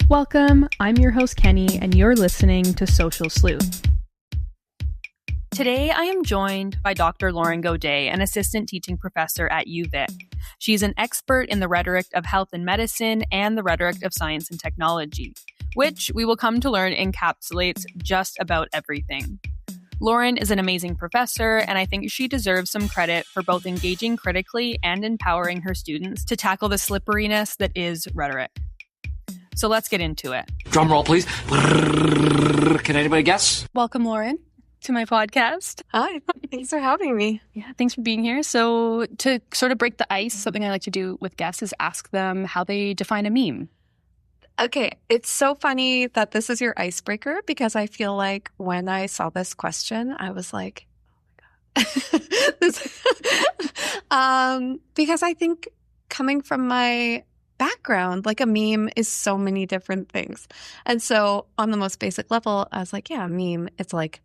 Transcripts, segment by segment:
Welcome, I'm your host Kenny, and you're listening to Social Sleuth. Today I am joined by Dr. Loren Gaudet, an assistant teaching professor at UVic. She's an expert in the rhetoric of health and medicine and the rhetoric of science and technology, which we will come to learn encapsulates just about everything. Loren is an amazing professor, and I think she deserves some credit for both engaging critically and empowering her students to tackle the slipperiness that is rhetoric. So let's get into it. Drum roll, please. Can anybody guess? Welcome, Loren, to my podcast. Hi, thanks for having me. Yeah, thanks for being here. So to sort of break the ice, something I like to do with guests is ask them how they define a meme. Okay, it's so funny that this is your icebreaker because I feel like when I saw this question, I was like, oh my God. Because I think coming from my background, like a meme is so many different things. And so on the most basic level, I was like, yeah, a meme, it's like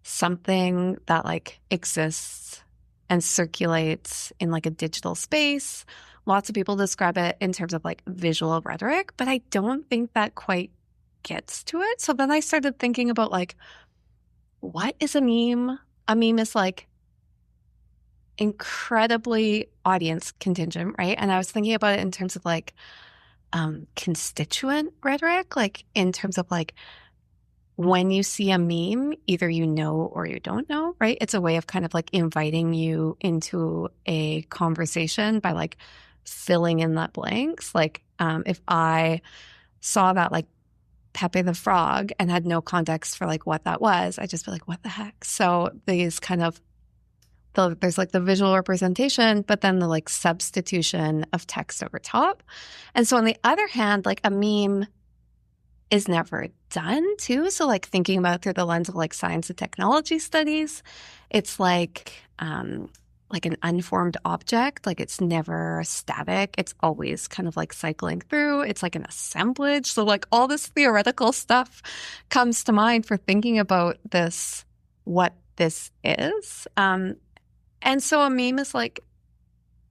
something that like exists and circulates in like a digital space. Lots of people describe it in terms of like visual rhetoric, but I don't think that quite gets to it. So then I started thinking about like, what is a meme? A meme is like incredibly audience contingent, right? And I was thinking about it in terms of like constituent rhetoric, like in terms of like when you see a meme, either you know or you don't know, right? It's a way of kind of like inviting you into a conversation by like filling in that blanks. Like if I saw that like Pepe the Frog and had no context for like what that was, I'd just be like, what the heck? So these kind of there's like the visual representation, but then the like substitution of text over top. And so on the other hand, like a meme is never done too. So like thinking about it through the lens of like science and technology studies, it's like an unformed object. Like it's never static. It's always kind of like cycling through. It's like an assemblage. So like all this theoretical stuff comes to mind for thinking about this, what this is. And so a meme is like,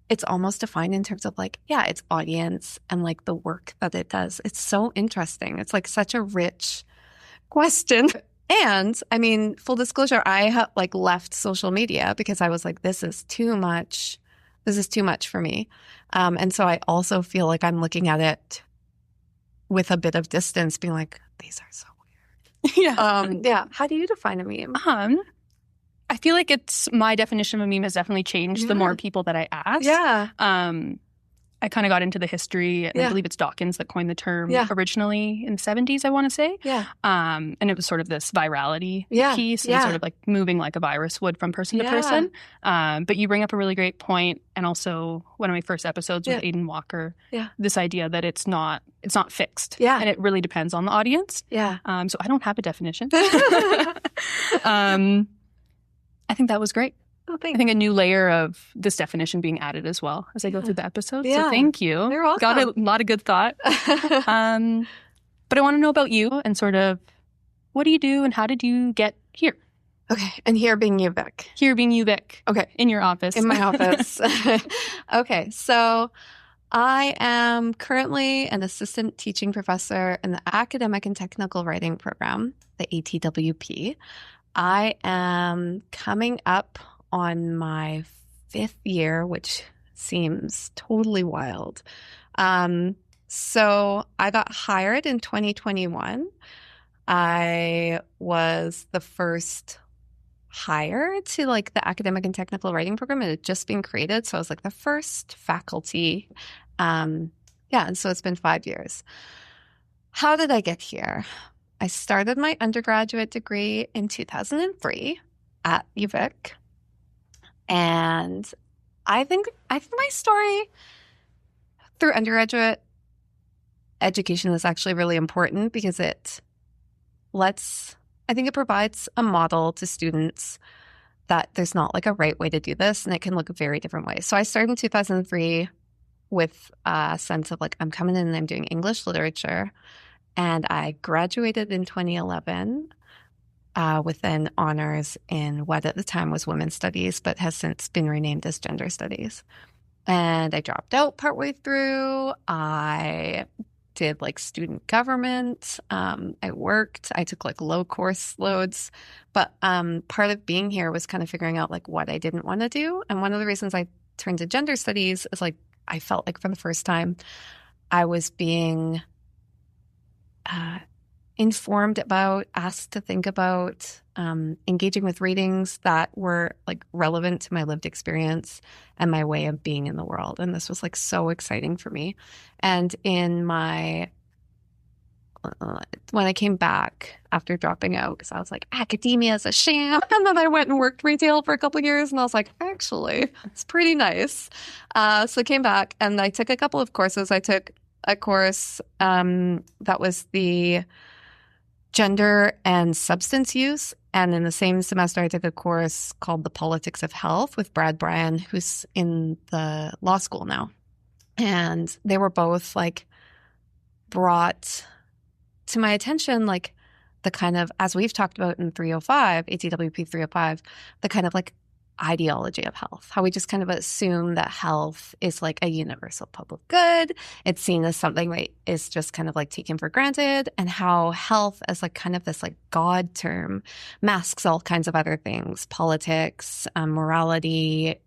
it's almost defined in terms of like, yeah, its audience and like the work that it does. It's so interesting. It's like such a rich question. And I mean, full disclosure, I like left social media because I was like, this is too much. This is too much for me. And so I also feel like I'm looking at it with a bit of distance, being like, these are so weird. Yeah. How do you define a meme? I feel like my definition of a meme has definitely changed the more people that I ask. Yeah. I kind of got into the history, and I believe it's Dawkins that coined the term originally in the 70s, I want to say. Yeah. And it was sort of this virality piece, and sort of like moving like a virus would from person to person. But you bring up a really great point, and also one of my first episodes with Aidan Walker, this idea that it's not fixed. Yeah. And it really depends on the audience. Yeah. So I don't have a definition. I think that was great. Oh, I think a new layer of this definition being added as well as I go through the episode. Yeah. So thank you. You're welcome. Got a lot of good thought. But I want to know about you and sort of what do you do and how did you get here? Okay. And here being UVic. Here being UVic. Okay. In your office. In my office. Okay. So I am currently an assistant teaching professor in the Academic and Technical Writing Program, the ATWP. I am coming up on my 5th year, which seems totally wild. So I got hired in 2021. I was the first hire to like the Academic and Technical Writing Program. It had just been created. So I was like the first faculty. And so it's been 5 years. How did I get here? I started my undergraduate degree in 2003 at UVic. And I think my story through undergraduate education is actually really important because I think it provides a model to students that there's not like a right way to do this and it can look a very different way. So I started in 2003 with a sense of like, I'm coming in and I'm doing English literature. And I graduated in 2011 with an honors in what at the time was women's studies, but has since been renamed as gender studies. And I dropped out partway through. I did like student government. I worked. I took like low course loads. But part of being here was kind of figuring out like what I didn't want to do. And one of the reasons I turned to gender studies is like I felt like for the first time I was being informed about, asked to think about, engaging with readings that were like relevant to my lived experience and my way of being in the world. And this was like so exciting for me. And in my, when I came back after dropping out, because I was like, academia is a sham. And then I went and worked retail for a couple of years and I was like, actually, it's pretty nice. So I came back and I took a couple of courses. I took a course that was the gender and substance use. And in the same semester, I took a course called The Politics of Health with Brad Bryan, who's in the law school now. And they were both like brought to my attention, like the kind of, as we've talked about in 305, ATWP 305, the kind of like ideology of health, how we just kind of assume that health is like a universal public good. It's seen as something that is just kind of like taken for granted, and how health as like kind of this like God term masks all kinds of other things, politics, morality,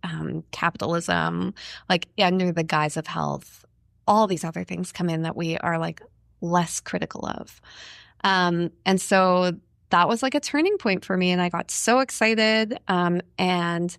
capitalism, like under the guise of health, all these other things come in that we are like less critical of. And so that was like a turning point for me. And I got so excited. And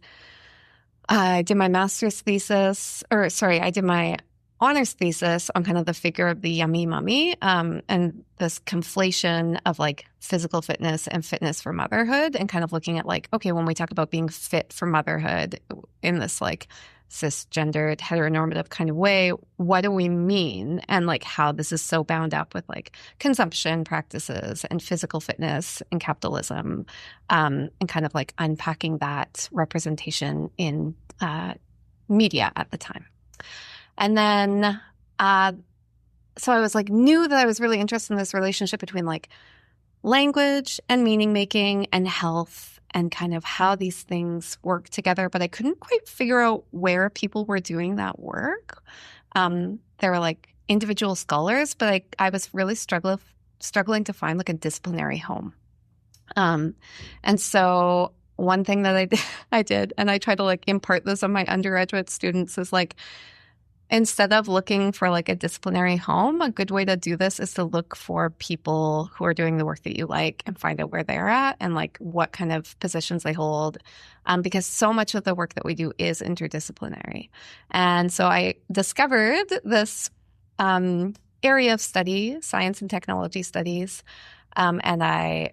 I did my master's thesis, I did my honors thesis on kind of the figure of the yummy mummy, and this conflation of like physical fitness and fitness for motherhood, and kind of looking at like, okay, when we talk about being fit for motherhood in this like cisgendered heteronormative kind of way, what do we mean? And like how this is so bound up with like consumption practices and physical fitness and capitalism, and kind of like unpacking that representation in media at the time. And then so I was like, knew that I was really interested in this relationship between like language and meaning making and health, and kind of how these things work together. But I couldn't quite figure out where people were doing that work. There were like individual scholars, but I was really struggling to find like a disciplinary home. And so one thing that I did, and I try to like impart this on my undergraduate students, is like, instead of looking for like a disciplinary home, a good way to do this is to look for people who are doing the work that you like and find out where they're at and like what kind of positions they hold. Because so much of the work that we do is interdisciplinary. And so I discovered this area of study, science and technology studies. And I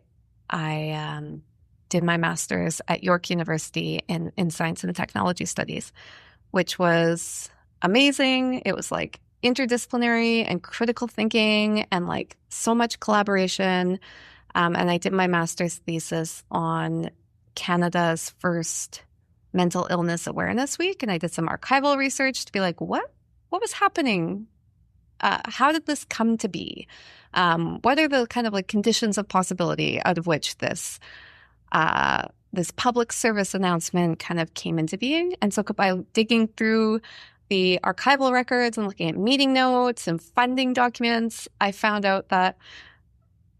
did my master's at York University in science and technology studies, which was amazing. It was like interdisciplinary and critical thinking and like so much collaboration. And I did my master's thesis on Canada's first mental illness awareness week. And I did some archival research to be like, what was happening? How did this come to be? What are the kind of like conditions of possibility out of which this public service announcement kind of came into being? And so by digging through the archival records and looking at meeting notes and funding documents, I found out that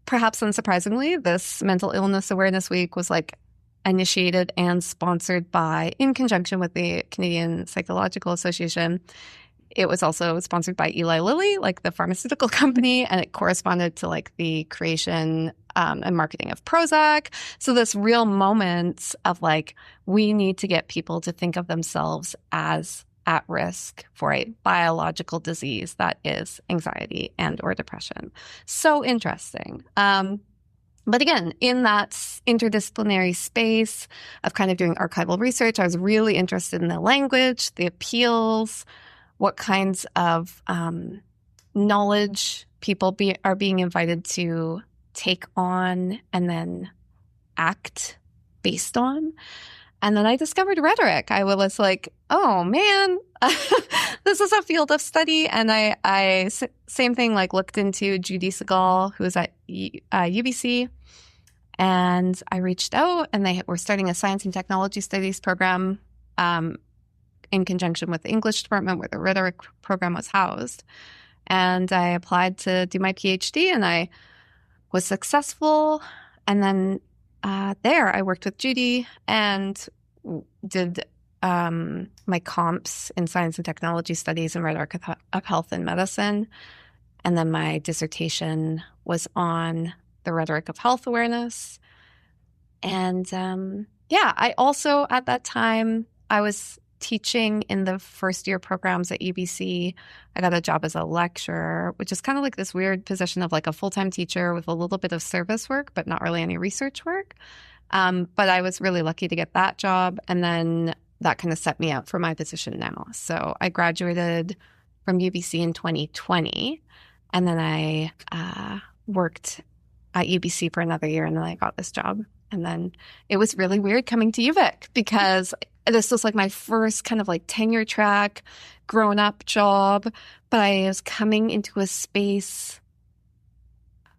perhaps unsurprisingly, this Mental Illness Awareness Week was like initiated and sponsored by, in conjunction with the Canadian Psychological Association. It was also sponsored by Eli Lilly, like the pharmaceutical company, and it corresponded to like the creation and marketing of Prozac. So this real moment of like, we need to get people to think of themselves as at risk for a biological disease that is anxiety and or depression. So interesting. But again, in that interdisciplinary space of kind of doing archival research, I was really interested in the language, the appeals, what kinds of knowledge people are being invited to take on and then act based on. And then I discovered rhetoric. I was like, oh man, this is a field of study. And I same thing, like looked into Judy Segal, who was at UBC. And I reached out and they were starting a science and technology studies program in conjunction with the English department where the rhetoric program was housed. And I applied to do my PhD, and I was successful. And then there I worked with Judy and did my comps in science and technology studies and rhetoric of health and medicine. And then my dissertation was on the rhetoric of health awareness. And I also, at that time, I was teaching in the first year programs at UBC. I got a job as a lecturer, which is kind of like this weird position of like a full-time teacher with a little bit of service work, but not really any research work. But I was really lucky to get that job. And then that kind of set me up for my position now. So I graduated from UBC in 2020. And then I worked at UBC for another year, and then I got this job. And then it was really weird coming to UVic because this was like my first kind of like tenure track, grown up job. But I was coming into a space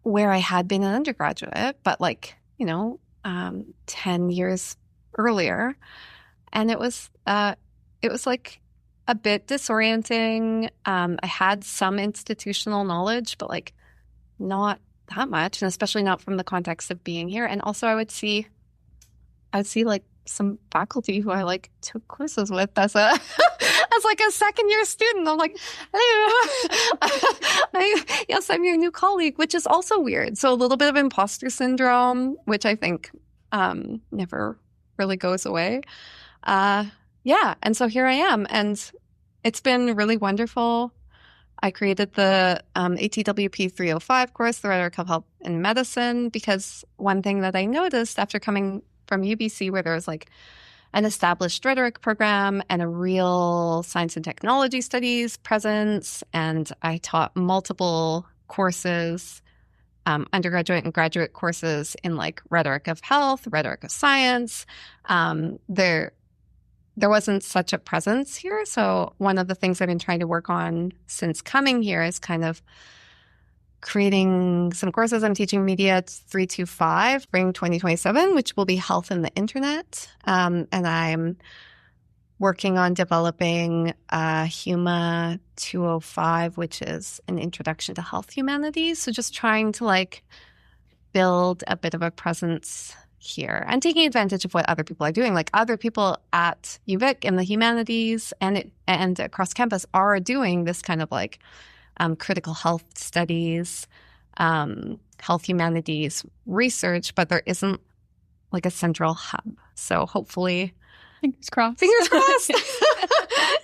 where I had been an undergraduate, but like, 10 years earlier. And it was like a bit disorienting. I had some institutional knowledge, but like not that much, and especially not from the context of being here. And also I would see like some faculty who I like took quizzes with as a as like a second year student. I'm like, hello, yes, I'm your new colleague, which is also weird. So a little bit of imposter syndrome, which I think never really goes away. And so here I am, and it's been really wonderful. I created the ATWP 305 course, the Rhetoric of Health in Medicine, because one thing that I noticed after coming from UBC, where there was like an established rhetoric program and a real science and technology studies presence, and I taught multiple courses, undergraduate and graduate courses in like rhetoric of health, rhetoric of science. There wasn't such a presence here. So one of the things I've been trying to work on since coming here is kind of creating some courses. I'm teaching Media 325, Spring 2027, which will be health and the internet. And I'm working on developing HUMA 205, which is an introduction to health humanities. So just trying to like build a bit of a presence here and taking advantage of what other people are doing. Like other people at UVic in the humanities and across campus are doing this kind of like critical health studies, health humanities research, but there isn't like a central hub. So hopefully, fingers crossed. Fingers crossed.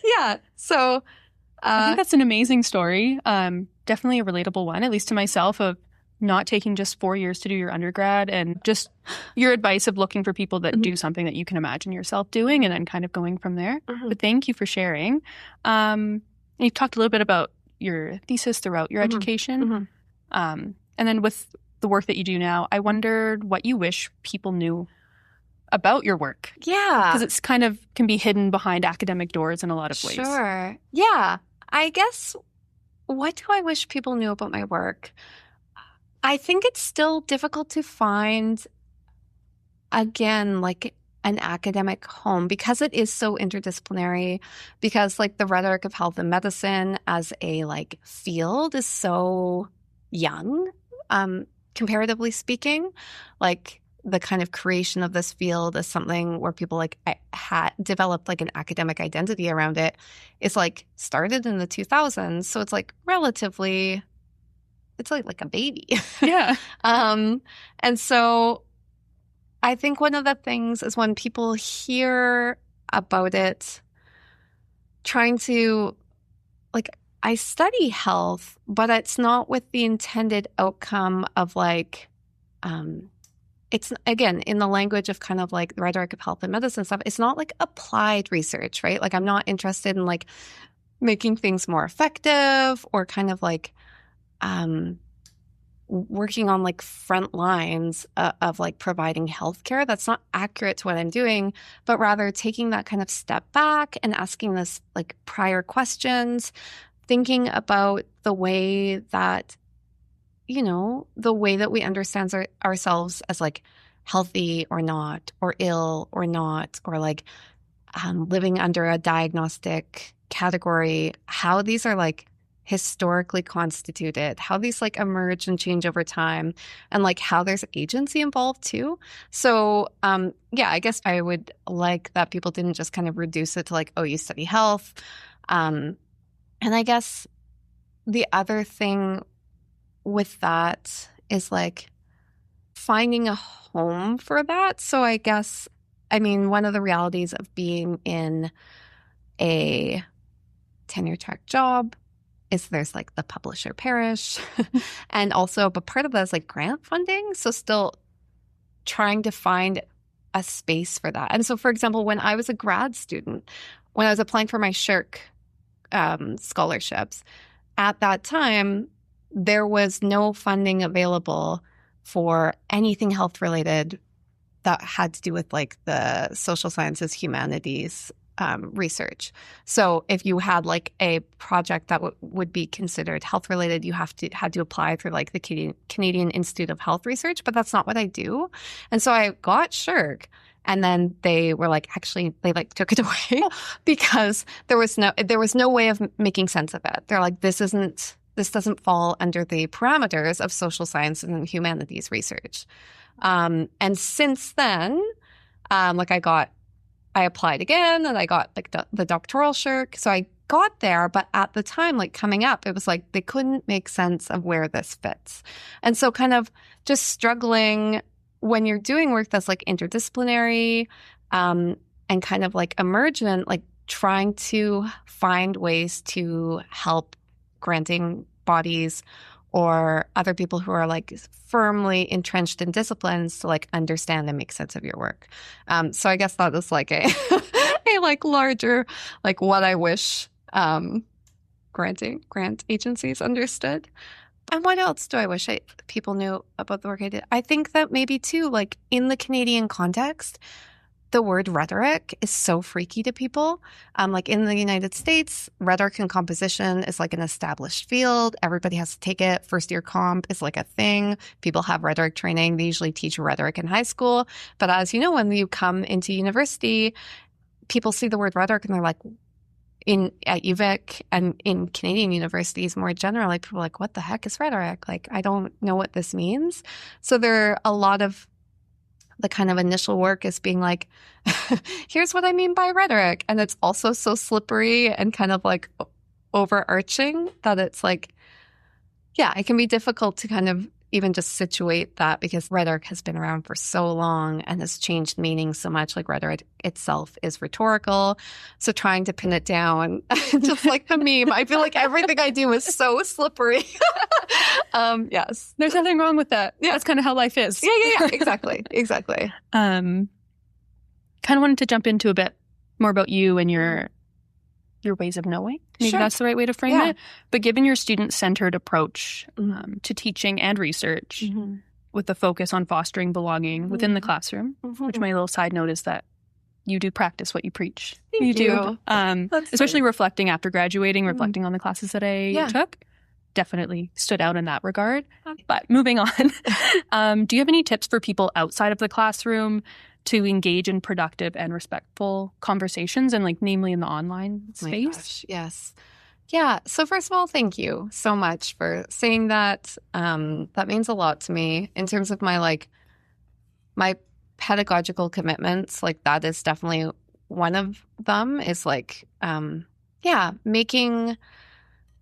Yeah. So I think that's an amazing story. Definitely a relatable one, at least to myself, of not taking just 4 years to do your undergrad, and just your advice of looking for people that do something that you can imagine yourself doing and then kind of going from there. But thank you for sharing. You've talked a little bit about your thesis throughout your education. And then with the work that you do now, I wondered what you wish people knew about your work. Yeah. Because it's kind of can be hidden behind academic doors in a lot of ways. Sure. Yeah. I guess, what do I wish people knew about my work? I think it's still difficult to find, again, like an academic home because it is so interdisciplinary, because like the rhetoric of health and medicine as a like field is so young, comparatively speaking. Like the kind of creation of this field as something where people like had developed like an academic identity around it is like started in the 2000s. So it's like relatively... it's like a baby. Yeah. And so I think one of the things is when people hear about it, trying to, like, I study health, but it's not with the intended outcome of like, it's, again, in the language of kind of like the rhetoric of health and medicine stuff, it's not like applied research, right? Like I'm not interested in like making things more effective or kind of like, working on like front lines of like providing healthcare. That's not accurate to what I'm doing, but rather taking that kind of step back and asking this like prior questions, thinking about the way that, the way that we understand ourselves as like healthy or not, or ill or not, or like living under a diagnostic category, how these are like historically constituted, how these like emerge and change over time, and like how there's agency involved too. So yeah, I guess I would like that people didn't just kind of reduce it to like, oh, you study health. And I guess the other thing with that is like finding a home for that. So I guess, I mean, one of the realities of being in a tenure track job is there's like the publisher parish and also, but part of that is like grant funding. So still trying to find a space for that. And so, for example, when I was a grad student, when I was applying for my SHIRK scholarships, at that time, there was no funding available for anything health related that had to do with like the social sciences, humanities research. So if you had like a project that would be considered health related, you had to apply through like the Canadian Institute of Health Research, but that's not what I do. And so I got SHIRK, and then they were like, actually, they like took it away because there was no way of making sense of it. They're like, this doesn't fall under the parameters of social science and humanities research. And since then, I applied again and I got like the doctoral SHIRK. So I got there, but at the time, like coming up, it was like they couldn't make sense of where this fits. And so kind of just struggling when you're doing work that's like interdisciplinary and kind of like emergent, like trying to find ways to help granting bodies or other people who are like firmly entrenched in disciplines to like understand and make sense of your work. So I guess that is like a like larger, like what I wish grant agencies understood. And what else do I wish people knew about the work I did? I think that maybe too, like in the Canadian context, the word rhetoric is so freaky to people. Like in the United States, rhetoric and composition is like an established field. Everybody has to take it. First year comp is like a thing. People have rhetoric training. They usually teach rhetoric in high school. But as you know, when you come into university, people see the word rhetoric and they're like, at UVic and in Canadian universities more generally, people are like, what the heck is rhetoric? Like, I don't know what this means. So there are a lot of the kind of initial work is being like, here's what I mean by rhetoric. And it's also so slippery and kind of like overarching that it's like, yeah, it can be difficult to kind of even just situate that because rhetoric has been around for so long and has changed meaning so much. Like rhetoric itself is rhetorical. So trying to pin it down, just like the meme, I feel like everything I do is so slippery. Yes. There's nothing wrong with that. Yeah. That's kind of how life is. Yeah. Exactly. Kind of wanted to jump into a bit more about you and your ways of knowing. Maybe that's the right way to frame it. But given your student-centered approach to teaching and research with the focus on fostering belonging within the classroom, which my little side note is that you do practice what you preach. Thank you. Especially reflecting after graduating, reflecting on the classes that I took. Definitely stood out in that regard. But moving on, do you have any tips for people outside of the classroom to engage in productive and respectful conversations and like namely in the online space? My gosh, yes. Yeah. So first of all, thank you so much for saying that. That means a lot to me in terms of my pedagogical commitments. Like that is definitely one of them is like, making,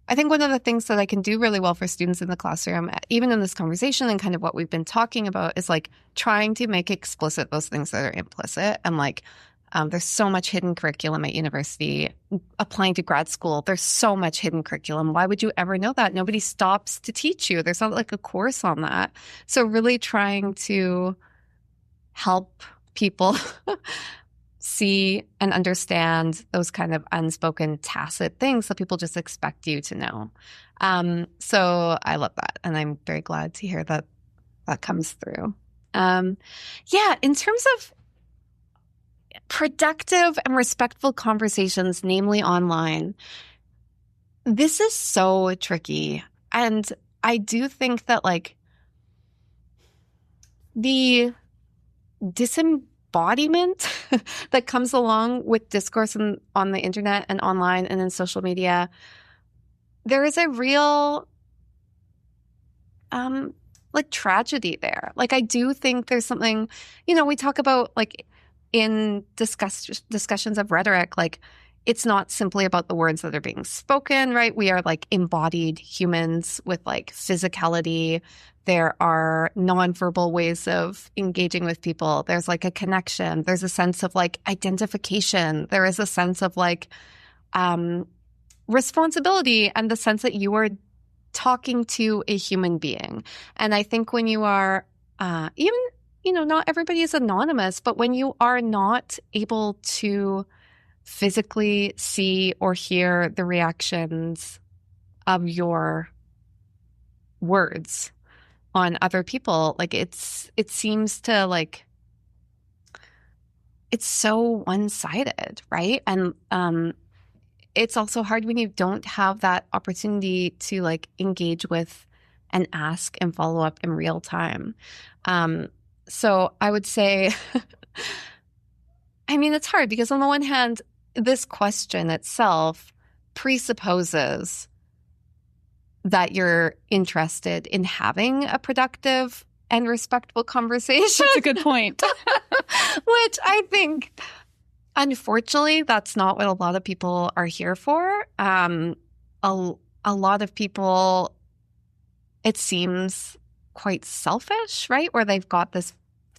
I think one of the things that I can do really well for students in the classroom, even in this conversation and kind of what we've been talking about, is like trying to make explicit those things that are implicit. And like, there's so much hidden curriculum at university. Applying to grad school, there's so much hidden curriculum. Why would you ever know that? Nobody stops to teach you. There's not like a course on that. So really trying to help people see and understand those kind of unspoken tacit things that people just expect you to know. So I love that. And I'm very glad to hear that that comes through. In terms of productive and respectful conversations, namely online, this is so tricky. And I do think that like the embodiment that comes along with discourse on the internet and online and in social media, there is a real like tragedy there. Like, I do think there's something, we talk about like in discussions of rhetoric, like it's not simply about the words that are being spoken, right? We are like embodied humans with like physicality. There are nonverbal ways of engaging with people. There's like a connection. There's a sense of like identification. There is a sense of like responsibility and the sense that you are talking to a human being. And I think when you are even, not everybody is anonymous, but when you are not able to physically see or hear the reactions of your words on other people, like it seems to like it's so one-sided, right? And it's also hard when you don't have that opportunity to like engage with and ask and follow up in real time. So I would say, I mean, it's hard because on the one hand, this question itself presupposes that you're interested in having a productive and respectful conversation. That's a good point. Which I think, unfortunately, that's not what a lot of people are here for. A lot of people, it seems quite selfish, right? Where they've got this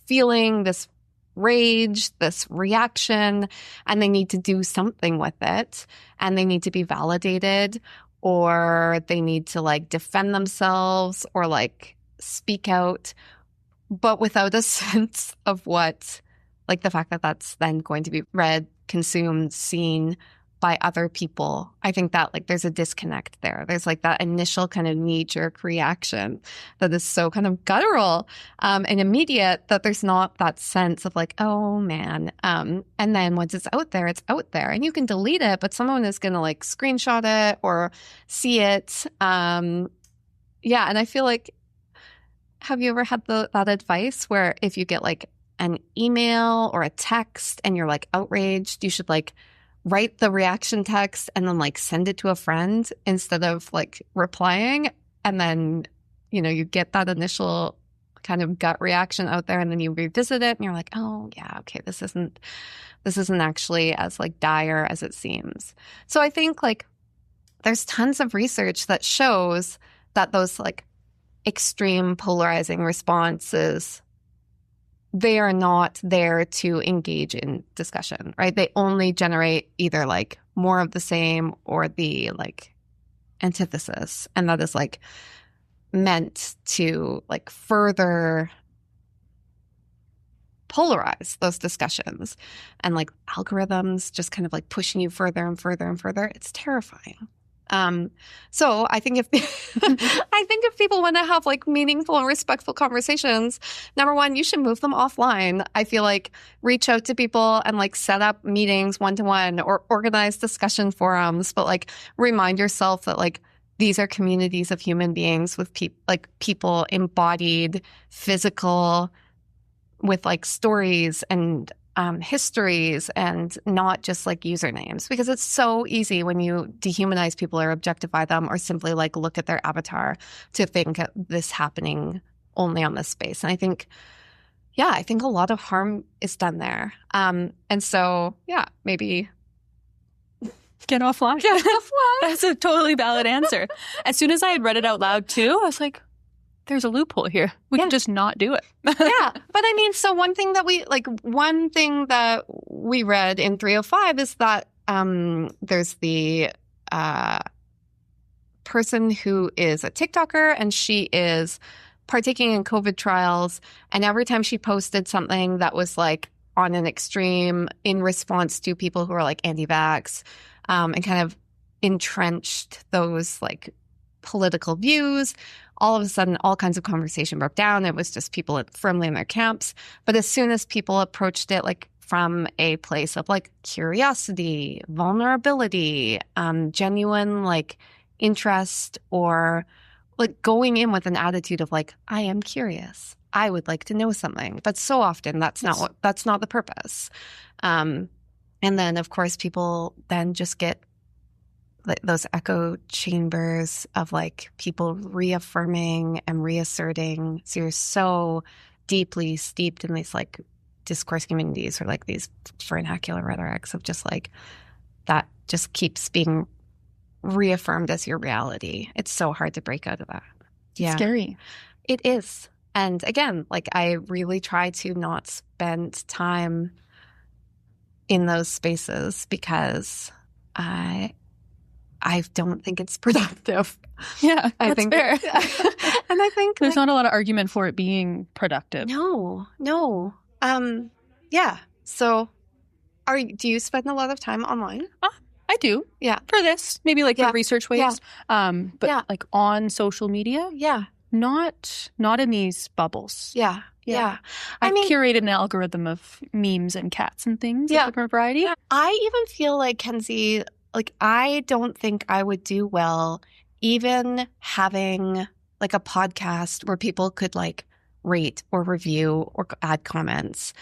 feeling, this rage, this reaction, and they need to do something with it, and they need to be validated, or they need to like defend themselves or like speak out, but without a sense of what, like the fact that that's then going to be read, consumed, seen by other people. I think that like there's a disconnect there. There's like that initial kind of knee-jerk reaction that is so kind of guttural and immediate that there's not that sense of like, oh man. And then once it's out there, and you can delete it, but someone is going to like screenshot it or see it. And I feel like, have you ever had that advice where if you get like an email or a text and you're like outraged, you should like write the reaction text and then like send it to a friend instead of like replying, and then you get that initial kind of gut reaction out there, and then you revisit it and you're like, oh yeah, okay, this isn't actually as like dire as it seems. So I think like there's tons of research that shows that those like extreme polarizing responses, they are not there to engage in discussion, right? They only generate either like more of the same or the like antithesis. And that is like meant to like further polarize those discussions, and like algorithms just kind of like pushing you further and further and further. It's terrifying. So I think if people want to have like meaningful and respectful conversations, number one, you should move them offline. I feel like reach out to people and like set up meetings one-to-one or organize discussion forums, but like remind yourself that like these are communities of human beings with people embodied, physical, with like stories and histories, and not just like usernames, because it's so easy when you dehumanize people or objectify them or simply like look at their avatar to think this happening only on this space. And I think a lot of harm is done there. And so, maybe get offline. That's a totally valid answer. As soon as I had read it out loud too, I was like, there's a loophole here. We can just not do it. But I mean, so one thing that we read in 305 is that there's the person who is a TikToker, and she is partaking in COVID trials. And every time she posted something that was like on an extreme in response to people who are like anti-vax, and kind of entrenched those like political views, all of a sudden, all kinds of conversation broke down. It was just people firmly in their camps. But as soon as people approached it, like from a place of like curiosity, vulnerability, genuine like interest, or like going in with an attitude of like, I am curious. I would like to know something. But so often that's not the purpose. And then of course people then just get like those echo chambers of like people reaffirming and reasserting. So you're so deeply steeped in these like discourse communities or like these vernacular rhetorics of just like that just keeps being reaffirmed as your reality. It's so hard to break out of that. It's scary. It is. And again, like I really try to not spend time in those spaces because I don't think it's productive. Yeah, I that's think fair. And I think there's not a lot of argument for it being productive. No. Yeah. So do you spend a lot of time online? I do. Yeah. For this, maybe like for research ways. But like on social media. Yeah. Not in these bubbles. Yeah. I've curated an algorithm of memes and cats and things of different variety. Yeah. I even feel like, Kenzie, like I don't think I would do well even having like a podcast where people could like rate or review or add comments.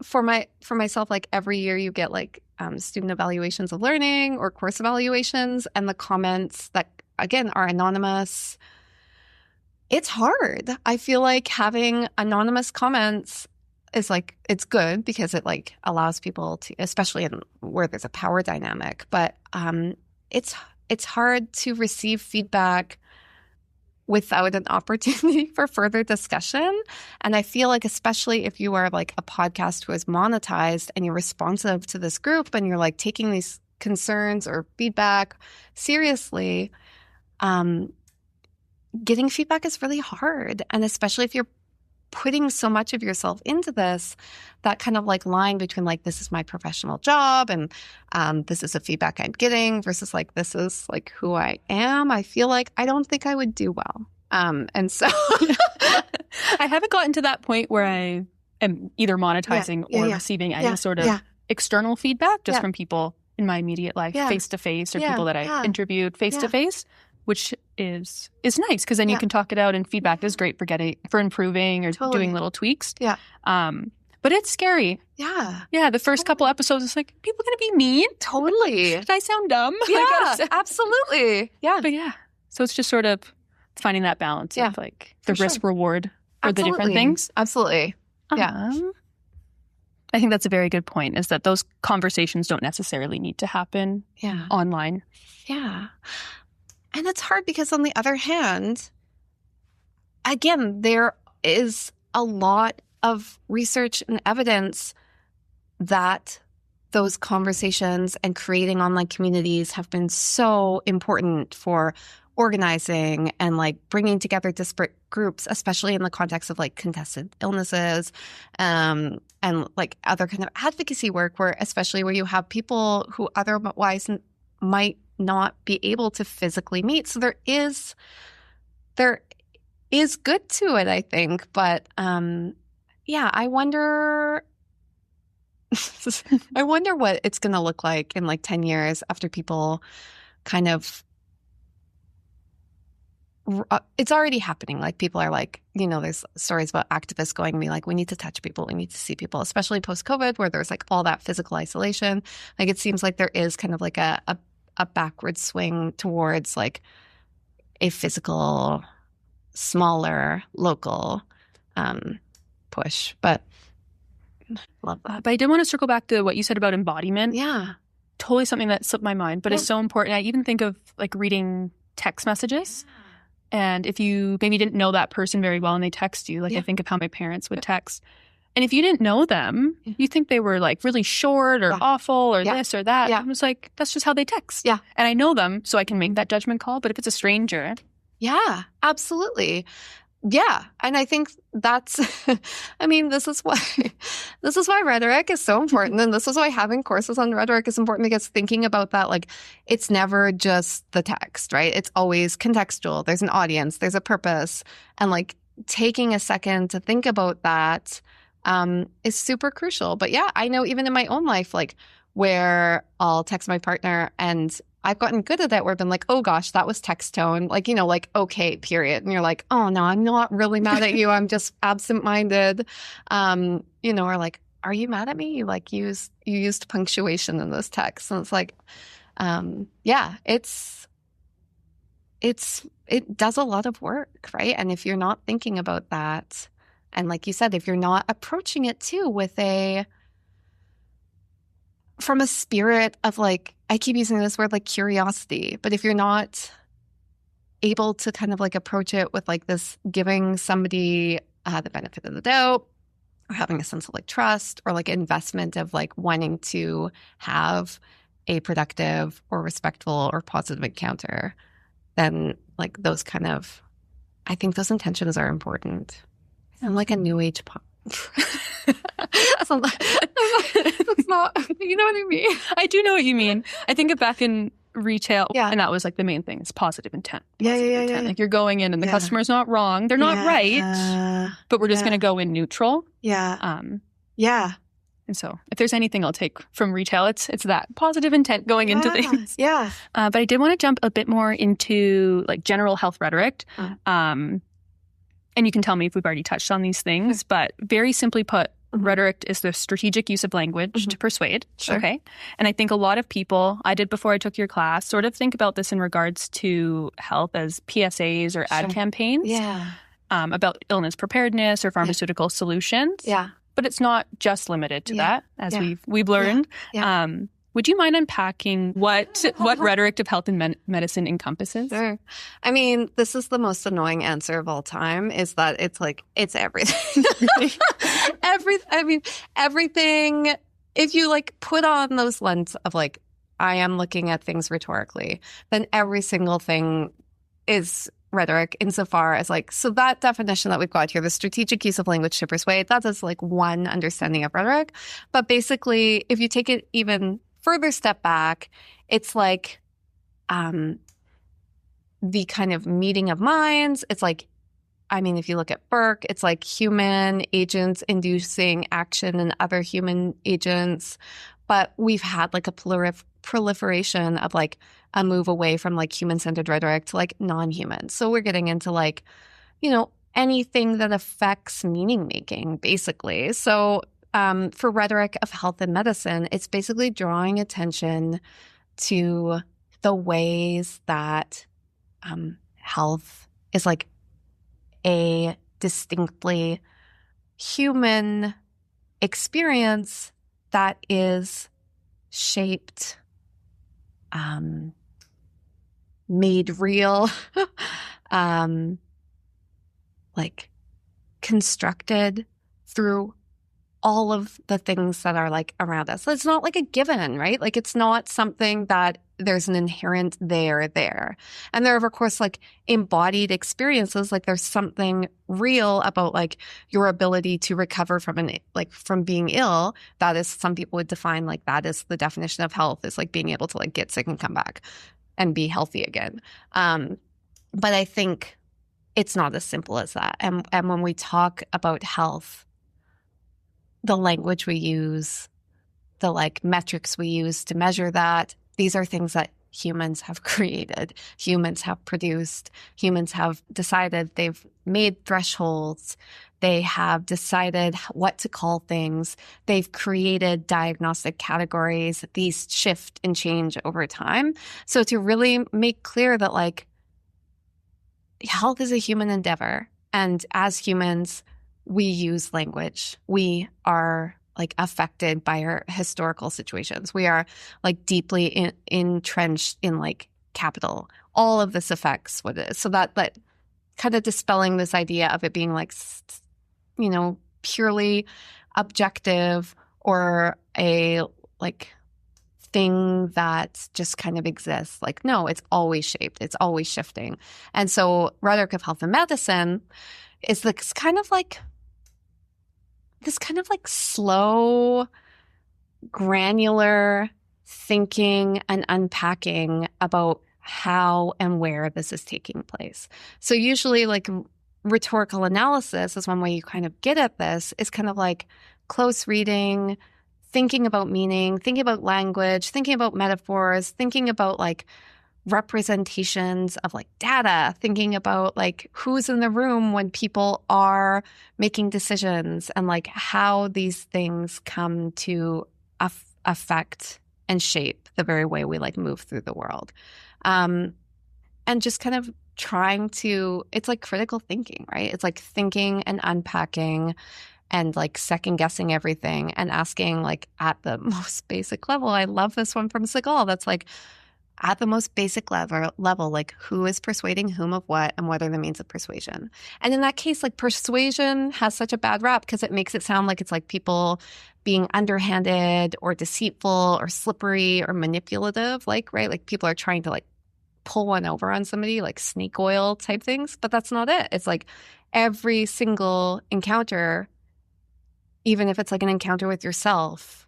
For myself, like every year you get like student evaluations of learning or course evaluations, and the comments that again are anonymous. It's hard. I feel like having anonymous comments is like, it's good because it like allows people to, especially where there's a power dynamic, but it's hard to receive feedback without an opportunity for further discussion. And I feel like especially if you are like a podcast who is monetized and you're responsive to this group and you're like taking these concerns or feedback seriously, getting feedback is really hard. And especially if you're putting so much of yourself into this, that kind of like line between like, this is my professional job and this is the feedback I'm getting versus like, this is like who I am. I feel like I don't think I would do well. And so I haven't gotten to that point where I am either monetizing or receiving any sort of external feedback just from people in my immediate life, face to face, or people that I interviewed face to face. Which is nice because then you can talk it out, and feedback is great for improving or doing little tweaks. Yeah. But it's scary. Yeah. Yeah. The first couple episodes, it's like, people going to be mean? Totally. Did I sound dumb? Yeah, absolutely. Yeah. But yeah. So it's just sort of finding that balance of like the risk reward for the different things. Absolutely. Yeah. I think that's a very good point, is that those conversations don't necessarily need to happen online. Yeah. And it's hard because on the other hand, again, there is a lot of research and evidence that those conversations and creating online communities have been so important for organizing and like bringing together disparate groups, especially in the context of like contested illnesses, and like other kind of advocacy work where you have people who otherwise might not be able to physically meet. So there is good to it, I think. But I wonder what it's going to look like in like 10 years after people kind of it's already happening. Like people are like, there's stories about activists going to be like, we need to touch people. We need to see people, especially post-COVID where there's like all that physical isolation. Like it seems like there is kind of like a backward swing towards like a physical, smaller, local push. But love that. But I did want to circle back to what you said about embodiment. Yeah. Totally something that slipped my mind, but it's so important. I even think of like reading text messages. Yeah. And if you maybe didn't know that person very well and they text you, like I think of how my parents would text. And if you didn't know them, you think they were like really short or awful or this or that. Yeah. I was like, that's just how they text. Yeah. And I know them, so I can make that judgment call. But if it's a stranger. Yeah, absolutely. Yeah. And I think that's, this is why rhetoric is so important. And this is why having courses on rhetoric is important, because thinking about that, like it's never just the text, right? It's always contextual. There's an audience, there's a purpose. And like taking a second to think about that is super crucial. But yeah, I know even in my own life, like where I'll text my partner and I've gotten good at it where I've been like, oh gosh, that was text tone. Like, like, okay, period. And you're like, oh no, I'm not really mad at you. I'm just absent-minded. Or like, are you mad at me? You used punctuation in this text. And it's like, it does a lot of work, right? And if you're not thinking about that, and like you said, if you're not approaching it too from a spirit of like, I keep using this word like curiosity, but if you're not able to kind of like approach it with like this giving somebody the benefit of the doubt, or having a sense of like trust or like investment of like wanting to have a productive or respectful or positive encounter, then like those kind of, I think those intentions are important. I'm like a new age pop. It's not, you know what I mean? I do know what you mean. I think of back in retail, Yeah. and that was like the main thing, is positive intent. Yeah. Like you're going in and the customer's not wrong. They're not right, but we're just going to go in neutral. Yeah. And so if there's anything I'll take from retail, it's that positive intent going into things. Yeah. But I did want to jump a bit more into like general health rhetoric. And you can tell me if we've already touched on these things, but very simply put, rhetoric is the strategic use of language to persuade. Sure. Okay. And I think a lot of people, I did before I took your class, sort of think about this in regards to health as PSAs or ad campaigns. Yeah. About illness preparedness or pharmaceutical solutions. Yeah. But it's not just limited to that, as we've learned. Yeah. Would you mind unpacking what rhetoric of health and medicine encompasses? Sure. I mean, this is the most annoying answer of all time, is that it's like, it's everything. Everything, if you like put on those lens of like, I am looking at things rhetorically, then every single thing is rhetoric insofar as like, so that definition that we've got here, the strategic use of language to persuade, that is like one understanding of rhetoric. But basically, if you take it even further step back, it's like the kind of meeting of minds. It's like, I mean, if you look at Burke, it's like human agents inducing action in other human agents. But we've had like a proliferation of like a move away from like human-centered rhetoric to like non-human. So we're getting into like, anything that affects meaning making, basically. So for rhetoric of health and medicine, it's basically drawing attention to the ways that health is like a distinctly human experience that is shaped, made real, like constructed through all of the things that are like around us. So it's not like a given, right? Like it's not something that there's an inherent there. And there are, of course, like embodied experiences. Like there's something real about like your ability to recover from being ill. That is, some people would define like that is the definition of health, is like being able to like get sick and come back and be healthy again. But I think it's not as simple as that. And when we talk about health, the language we use, the like metrics we use to measure that, these are things that humans have created, humans have produced, humans have decided, they've made thresholds, they have decided what to call things, they've created diagnostic categories, these shift and change over time. So to really make clear that like health is a human endeavor, and as humans, we use language. We are like affected by our historical situations. We are like deeply entrenched in like capital. All of this affects what it is. So that kind of dispelling this idea of it being like, purely objective or a like thing that just kind of exists. Like, no, it's always shaped. It's always shifting. And so rhetoric of health and medicine is this kind of like slow, granular thinking and unpacking about how and where this is taking place. So usually like rhetorical analysis is one way you kind of get at this, is kind of like close reading, thinking about meaning, thinking about language, thinking about metaphors, thinking about like representations of like data, thinking about like who's in the room when people are making decisions and like how these things come to affect and shape the very way we like move through the world. And just kind of trying to, it's like critical thinking, right? It's like thinking and unpacking and like second guessing everything and asking like at the most basic level. I love this one from Segal. That's like at the most basic level, like who is persuading whom of what and what are the means of persuasion? And in that case, like persuasion has such a bad rap because it makes it sound like it's like people being underhanded or deceitful or slippery or manipulative, like, right? Like people are trying to like pull one over on somebody, like snake oil type things, but that's not it. It's like every single encounter, even if it's like an encounter with yourself,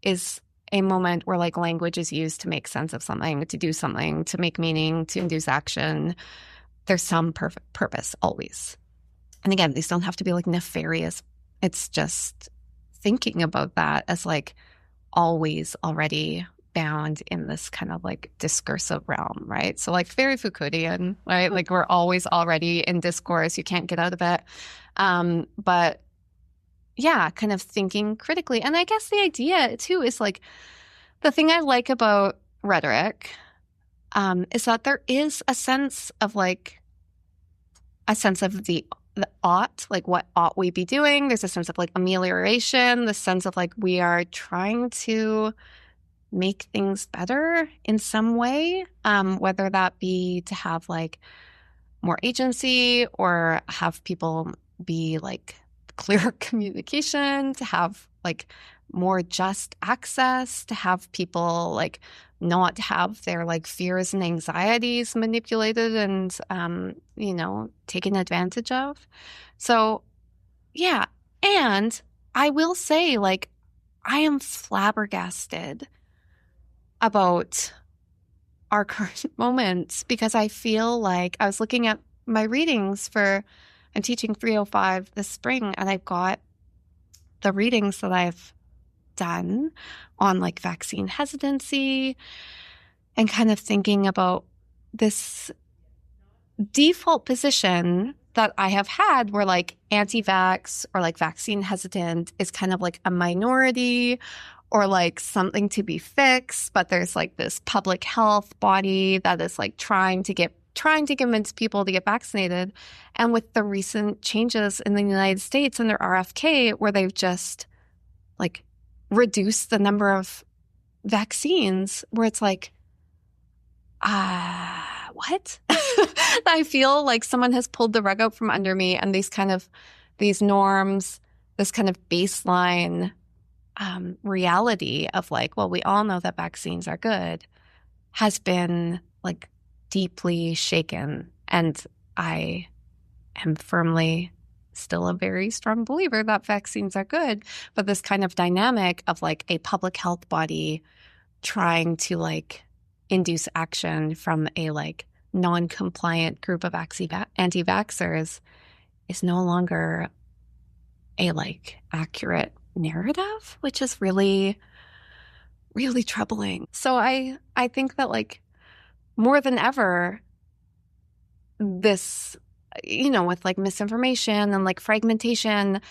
is a moment where like language is used to make sense of something, to do something, to make meaning, to induce action. There's some purpose always. And again, these don't have to be like nefarious. It's just thinking about that as like always already bound in this kind of like discursive realm, right? So like very Foucauldian, right? Like we're always already in discourse. You can't get out of it. But yeah, kind of thinking critically. And I guess the idea too is like the thing I like about rhetoric is that there is a sense of like a sense of the ought, like what ought we be doing? There's a sense of like amelioration, the sense of like we are trying to make things better in some way, whether that be to have like more agency or have people be like clear communication, to have like more just access, to have people like not have their like fears and anxieties manipulated and, taken advantage of. So, yeah. And I will say, like, I am flabbergasted about our current moment because I feel like I was looking at my readings I'm teaching 305 this spring, and I've got the readings that I've done on like vaccine hesitancy and kind of thinking about this default position that I have had where like anti-vax or like vaccine hesitant is kind of like a minority or like something to be fixed, but there's like this public health body that is like trying to convince people to get vaccinated. And with the recent changes in the United States under RFK, where they've just like reduced the number of vaccines, where it's like, what? I feel like someone has pulled the rug out from under me, and these norms, this kind of baseline reality of like, well, we all know that vaccines are good, has been like deeply shaken. And I am firmly still a very strong believer that vaccines are good. But this kind of dynamic of like a public health body trying to like induce action from a like non-compliant group of anti-vaxxers is no longer a like accurate narrative, which is really, really troubling. So I think that like more than ever, this, with like misinformation and like fragmentation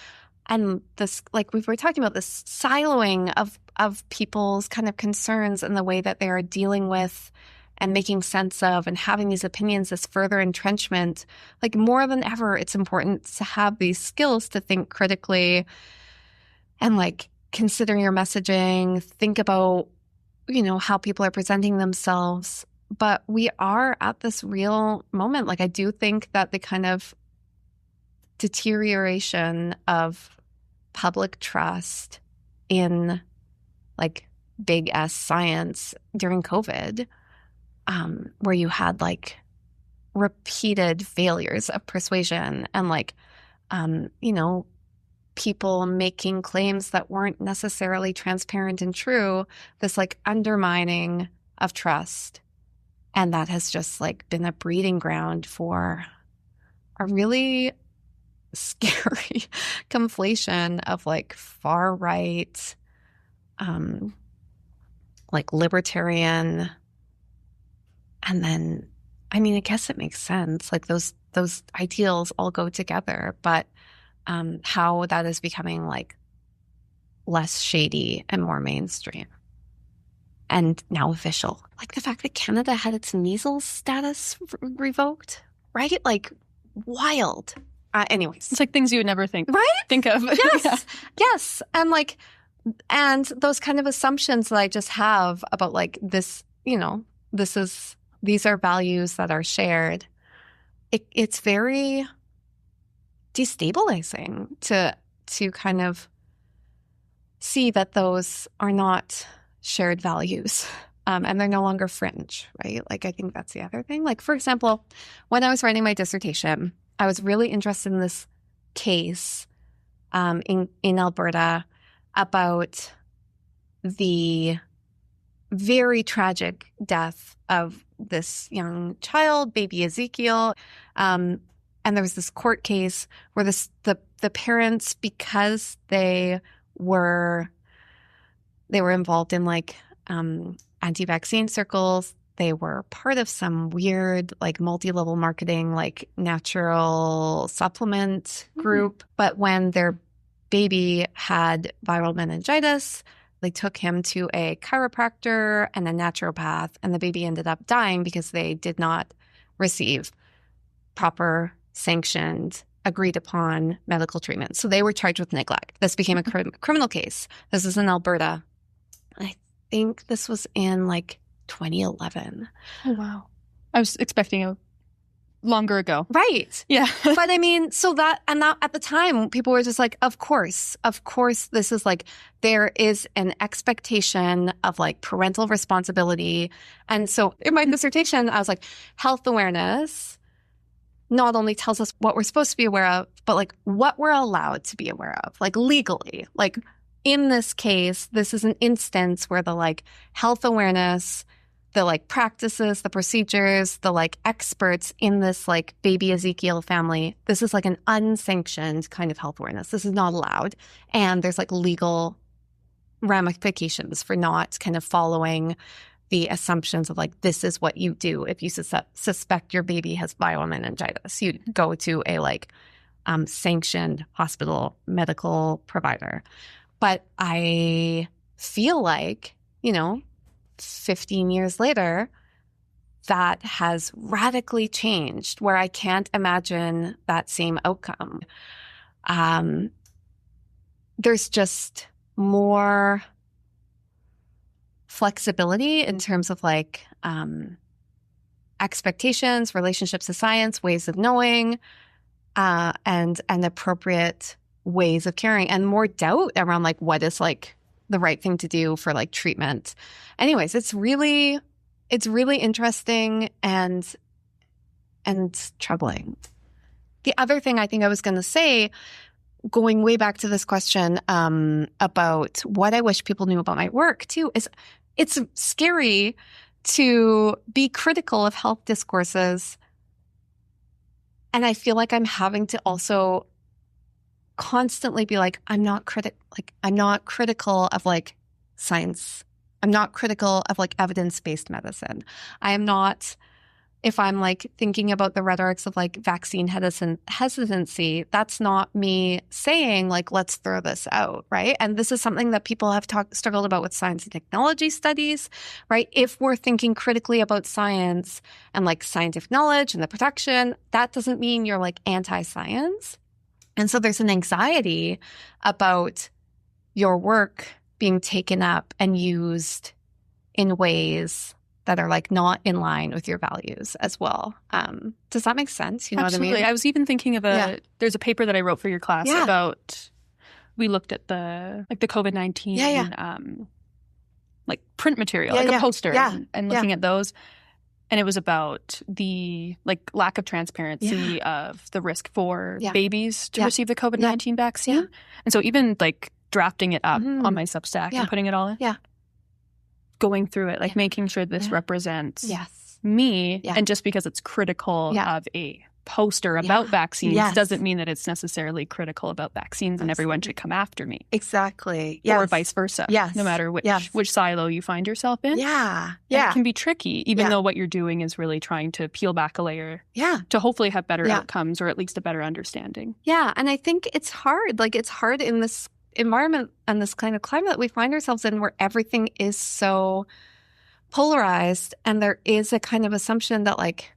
and this, like we were talking about, this siloing of people's kind of concerns and the way that they are dealing with and making sense of and having these opinions, this further entrenchment, like more than ever, it's important to have these skills to think critically and like consider your messaging, think about, how people are presenting themselves. But we are at this real moment. Like I do think that the kind of deterioration of public trust in like big S science during COVID, where you had like repeated failures of persuasion and like, people making claims that weren't necessarily transparent and true, this like undermining of trust. And that has just like been a breeding ground for a really scary conflation of like far right like libertarian. And then, I mean, I guess it makes sense. Like those ideals all go together, but how that is becoming like less shady and more mainstream and now official. Like the fact that Canada had its measles status revoked, right? Like wild. Anyways. It's like things you would never think Right? think of. Yes. Yeah. Yes. And those kind of assumptions that I just have about like this, you know, these are values that are shared. It's very destabilizing to kind of see that those are not shared values. And they're no longer fringe, right? Like, I think that's the other thing. Like, for example, when I was writing my dissertation, I was really interested in this case in Alberta about the very tragic death of this young child, baby Ezekiel. And there was this court case where the parents, because they were involved in like anti-vaccine circles, they were part of some weird like multi-level marketing like natural supplement group. But when their baby had viral meningitis, they took him to a chiropractor and a naturopath, and the baby ended up dying because they did not receive proper, sanctioned, agreed upon medical treatment. So they were charged with neglect. This became a criminal case. This is in Alberta. I think this was in like 2011. Oh, wow. I was expecting a longer ago. Right. Yeah. But I mean, so that at the time, people were just like, of course, this is like, there is an expectation of like parental responsibility. And so in my dissertation, I was like, health awareness not only tells us what we're supposed to be aware of, but like what we're allowed to be aware of, like legally. Like in this case, this is an instance where the like health awareness, the like practices, the procedures, the like experts in this like baby Ezekiel family, this is like an unsanctioned kind of health awareness. This is not allowed. And there's like legal ramifications for not kind of following the assumptions of like, this is what you do if you suspect your baby has viral meningitis. You go to a like sanctioned hospital medical provider. But I feel like, you know, 15 years later, that has radically changed where I can't imagine that same outcome. There's just more flexibility in terms of like expectations, relationships to science, ways of knowing, and appropriate ways of caring, and more doubt around like what is like the right thing to do for like treatment. Anyways, it's really interesting and troubling. The other thing I think I was going to say, going way back to this question about what I wish people knew about my work too, is it's scary to be critical of health discourses. And I feel like I'm having to also constantly be like, I'm not critical of like science. I'm not critical of like evidence-based medicine. I am not, if I'm like thinking about the rhetorics of like vaccine hesitancy, that's not me saying like, let's throw this out, right? And this is something that people have struggled about with science and technology studies, right? If we're thinking critically about science and like scientific knowledge and the protection, that doesn't mean you're like anti-science. And so there's an anxiety about your work being taken up and used in ways that are like not in line with your values as well. Does that make sense? You know Absolutely. what I mean? I was even thinking of there's a paper that I wrote for your class about, we looked at the COVID-19 like print material, a poster and looking at those. And it was about the like lack of transparency of the risk for babies to receive the COVID-19 vaccine. Yeah. And so even like drafting it up on my Substack and putting it all in, going through it, like making sure this represents me. And just because it's critical of a poster about vaccines Yes. doesn't mean that it's necessarily critical about vaccines and everyone should come after me. Exactly. Yes. Or vice versa. Yes. No matter which Yes. which silo you find yourself in. Yeah. And Yeah. it can be tricky, even Yeah. though what you're doing is really trying to peel back a layer Yeah. to hopefully have better Yeah. outcomes or at least a better understanding. Yeah. And I think it's hard. Like, it's hard in this environment and this kind of climate that we find ourselves in where everything is so polarized. And there is a kind of assumption that like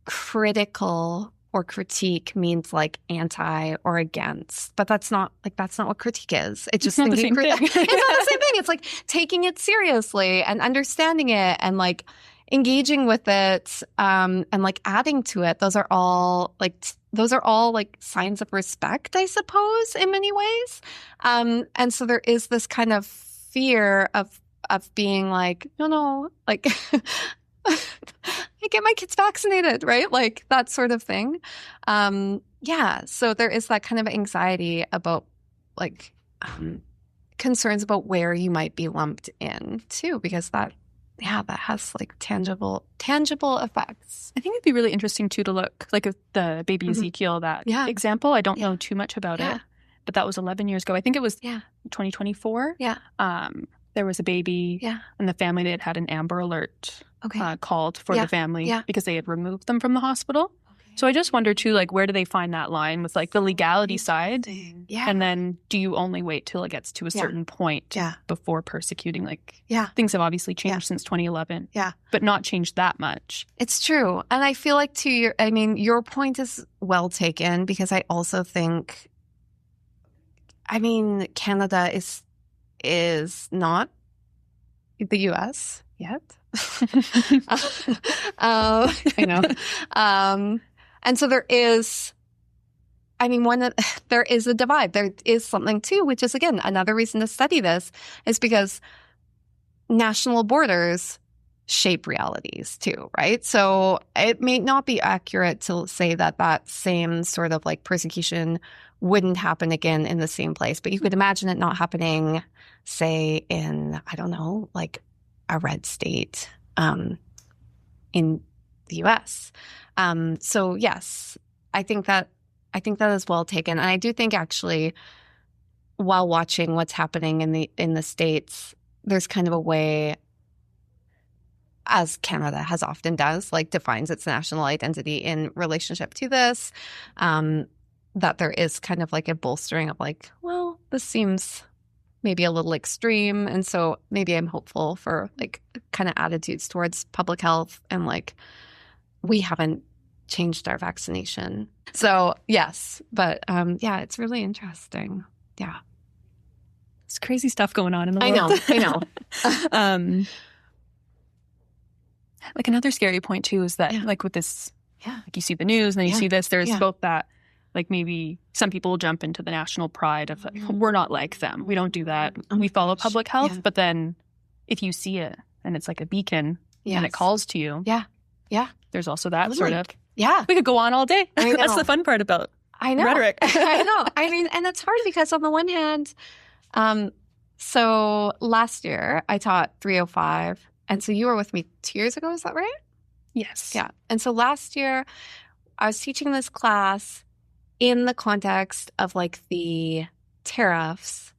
critical or critique means like anti or against. But that's not what critique is. It's just not the thinking same thing. It's not the same thing. It's like taking it seriously and understanding it and like engaging with it and like adding to it. Those are all like signs of respect, I suppose, in many ways. And so there is this kind of fear of being like, no, like I get my kids vaccinated, right? Like that sort of thing. Yeah. So there is that kind of anxiety about like concerns about where you might be lumped in too, because that has like tangible effects. I think it'd be really interesting too to look like at the baby Ezekiel, that example. I don't know too much about it, but that was 11 years ago. I think it was 2024. Yeah. There was a baby and the family that had an Amber Alert called for the family because they had removed them from the hospital. So I just wonder too, like, where do they find that line with like the legality side? Yeah. And then do you only wait till it gets to a certain point before persecuting? Like, things have obviously changed since 2011, but not changed that much. It's true. And I feel like your point is well taken, because I also think, Canada is not the U.S. yet. I know. And so there is a divide. There is something too, which is, again, another reason to study this, is because national borders shape realities too, right? So it may not be accurate to say that same sort of like persecution wouldn't happen again in the same place, but you could imagine it not happening, say, in, I don't know, like a red state in the U.S. So yes, I think that is well taken. And I do think, actually, while watching what's happening in the States, there's kind of a way, as Canada has often does, like defines its national identity in relationship to this, that there is kind of like a bolstering of like, well, this seems maybe a little extreme. And so maybe I'm hopeful for like kind of attitudes towards public health, and like we haven't changed our vaccination. So yes, but it's really interesting. Yeah. It's crazy stuff going on in the world. I know. Like another scary point too is that like with this, like you see the news and then you see this, there's both that, like maybe some people will jump into the national pride of like, we're not like them. We don't do that. We follow public health. Yeah. But then if you see it and it's like a beacon and it calls to you. Yeah. Yeah. There's also that sort of. Yeah. We could go on all day. That's the fun part about rhetoric. I know. And it's hard because on the one hand, so last year I taught 305. And so you were with me 2 years ago. Is that right? Yes. Yeah. And so last year I was teaching this class in the context of like the tariffs.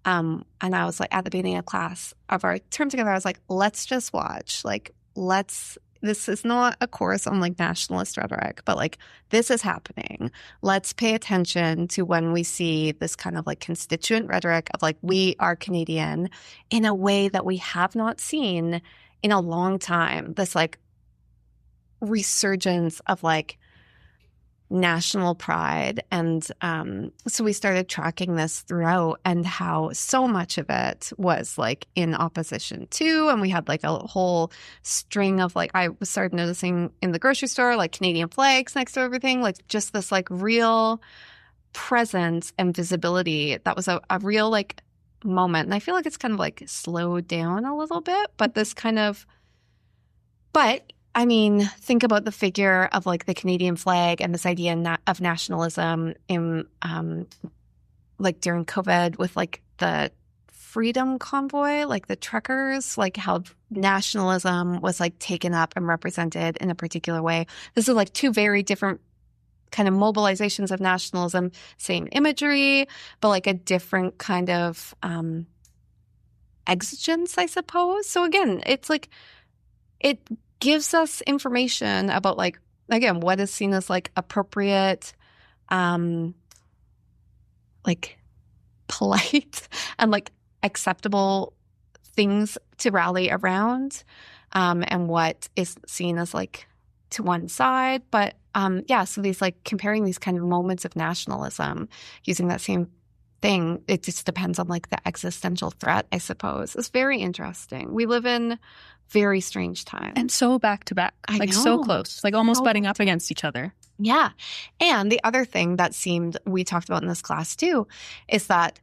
And I was like, at the beginning of class of our term together, I was like, let's just watch. Like, this is not a course on like nationalist rhetoric, but like this is happening. Let's pay attention to when we see this kind of like constituent rhetoric of like, we are Canadian in a way that we have not seen in a long time. This like resurgence of like national pride. And so we started tracking this throughout, and how so much of it was like in opposition to, and we had like a whole string of like, I started noticing in the grocery store, like Canadian flags next to everything, like just this like real presence and visibility. That was a real like moment. And I feel like it's kind of like slowed down a little bit, but this kind of, think about the figure of like the Canadian flag and this idea of nationalism in like during COVID with like the Freedom Convoy, like the truckers, like how nationalism was like taken up and represented in a particular way. This is like two very different kind of mobilizations of nationalism, same imagery, but like a different kind of exigence, I suppose. So again, it's like it gives us information about like, again, what is seen as like appropriate, like polite and like acceptable things to rally around, and what is seen as like to one side. But so these like comparing these kind of moments of nationalism using that same thing, it just depends on like the existential threat, I suppose. It's very interesting. We live in very strange times. And so back to back, like so close, like almost butting up against each other. Yeah. And the other thing that we talked about in this class too, is that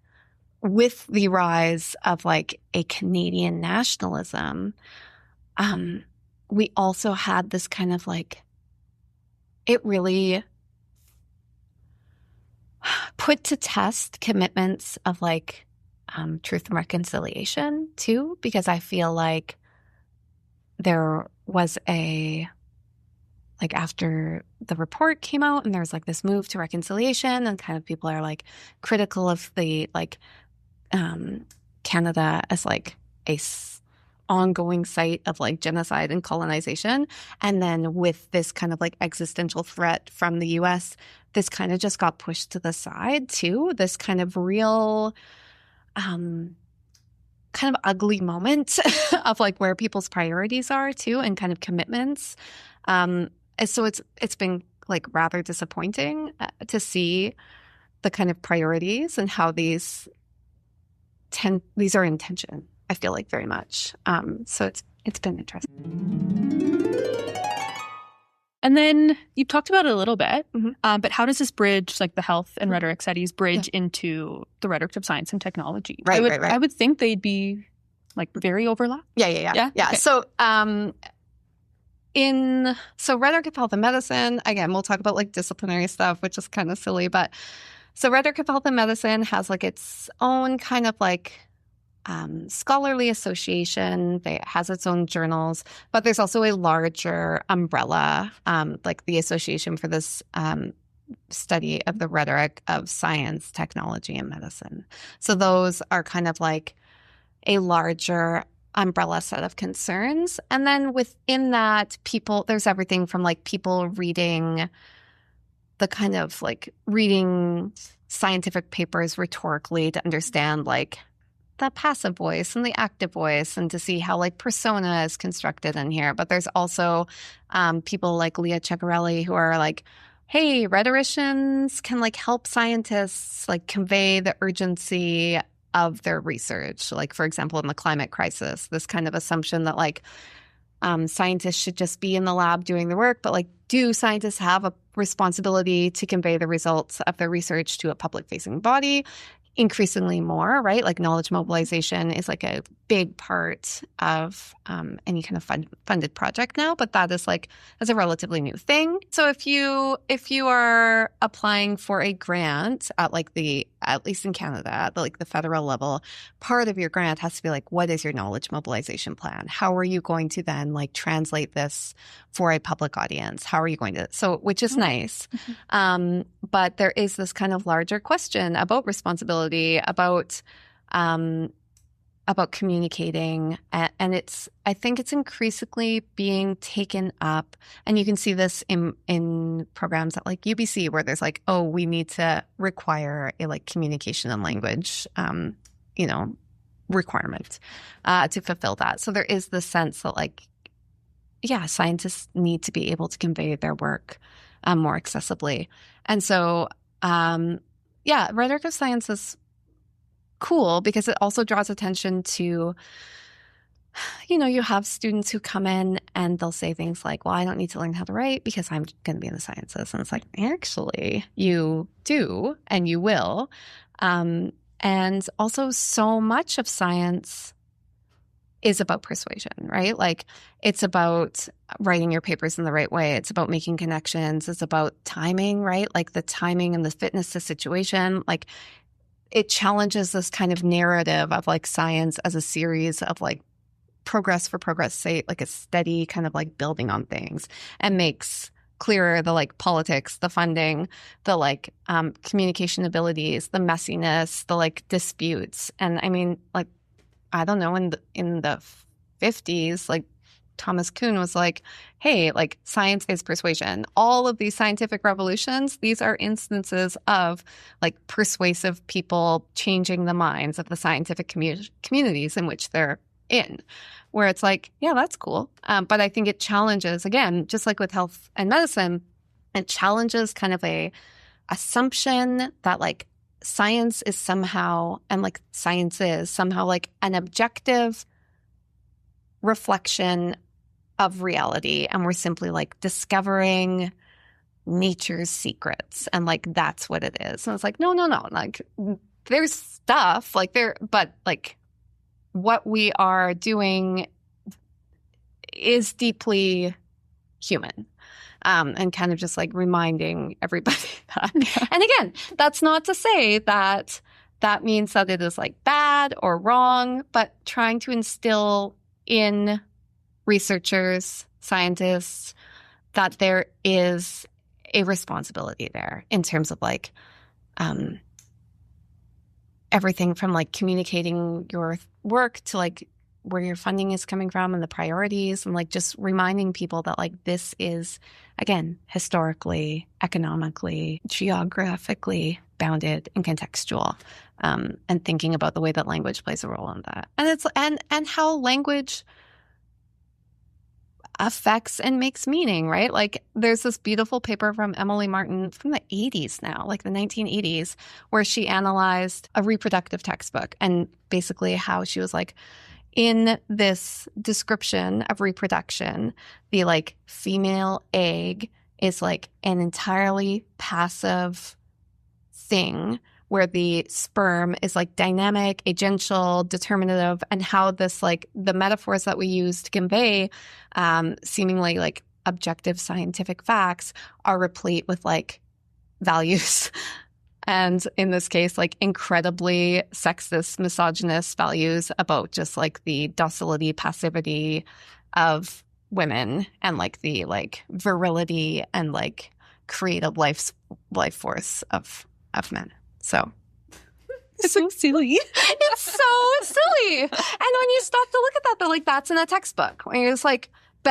with the rise of like a Canadian nationalism, we also had this kind of like, it really put to test commitments of like truth and reconciliation too, because I feel like there was like after the report came out and there's like this move to reconciliation and kind of people are like critical of the like Canada as like a ongoing site of like genocide and colonization. And then with this kind of like existential threat from the US, this kind of just got pushed to the side too. This kind of real kind of ugly moment of like where people's priorities are too and kind of commitments. So it's been like rather disappointing to see the kind of priorities and how these are in tension, I feel like, very much. So it's been interesting. And then you've talked about it a little bit, but how does this bridge, like the health and rhetoric studies, bridge into the rhetoric of science and technology? Right. I would think they'd be like very overlapped. Yeah. Okay. So so rhetoric of health and medicine, again, we'll talk about like disciplinary stuff, which is kind of silly, but so rhetoric of health and medicine has like its own kind of like scholarly association. It has its own journals, but there's also a larger umbrella, like the Association for this study of the rhetoric of science, technology, and medicine. So those are kind of like a larger umbrella set of concerns. And then within that, there's everything from like people reading scientific papers rhetorically to understand like the passive voice and the active voice and to see how like persona is constructed in here. But there's also people like Leah Ceccarelli who are like, hey, rhetoricians can like help scientists like convey the urgency of their research. Like, for example, in the climate crisis, this kind of assumption that like scientists should just be in the lab doing the work, but like, do scientists have a responsibility to convey the results of their research to a public-facing body? Increasingly more, right? Like knowledge mobilization is like a big part of any kind of funded project now, but that's a relatively new thing. So if you are applying for a grant at least in Canada, at the federal level, part of your grant has to be like, what is your knowledge mobilization plan? How are you going to then like translate this for a public audience? How are you going to, which is nice. But there is this kind of larger question about responsibility, about communicating, and I think it's increasingly being taken up, and you can see this in programs at like UBC where there's like, oh, we need to require a like communication and language, requirement to fulfill that. So there is this sense that like, yeah, scientists need to be able to convey their work more accessibly, and so rhetoric of science is cool because it also draws attention to, you have students who come in and they'll say things like, well, I don't need to learn how to write because I'm going to be in the sciences. And it's like, actually, you do and you will. And also so much of science is about persuasion, right? Like it's about writing your papers in the right way. It's about making connections. It's about timing, right? Like the timing and the fitness to situation. Like it challenges this kind of narrative of like science as a series of like progress for progress sake, like a steady kind of like building on things, and makes clearer the like politics, the funding, the like communication abilities, the messiness, the like disputes. And I mean, like, I don't know, in the 50s, like Thomas Kuhn was like, hey, like science is persuasion. All of these scientific revolutions, these are instances of like persuasive people changing the minds of the scientific communities in which they're in, where it's like, yeah, that's cool. But I think it challenges, again, just like with health and medicine, it challenges kind of a assumption that like science is somehow, and like science is somehow like an objective reflection of reality. And we're simply like discovering nature's secrets. And like, that's what it is. And it's like, no. Like there's stuff like there, but like what we are doing is deeply human. And kind of just like reminding everybody that. And again, that's not to say that that means that it is like bad or wrong, but trying to instill in researchers, scientists, that there is a responsibility there in terms of like everything from like communicating your work to like where your funding is coming from and the priorities, and like just reminding people that like this is, again, historically, economically, geographically bounded and contextual, and thinking about the way that language plays a role in that. And it's and how language affects and makes meaning, right? Like there's this beautiful paper from Emily Martin from the 80s now, like the 1980s, where she analyzed a reproductive textbook and basically how she was like, in this description of reproduction, the like female egg is like an entirely passive thing where the sperm is like dynamic, agential, determinative, and how this like the metaphors that we use to convey seemingly like objective scientific facts are replete with like values. And in this case, like incredibly sexist, misogynist values about just like the docility, passivity of women and like the like virility and like creative life force of men. So it's so silly. It's so silly. And when you stop to look at that, they're like, that's in a textbook. And you're just like,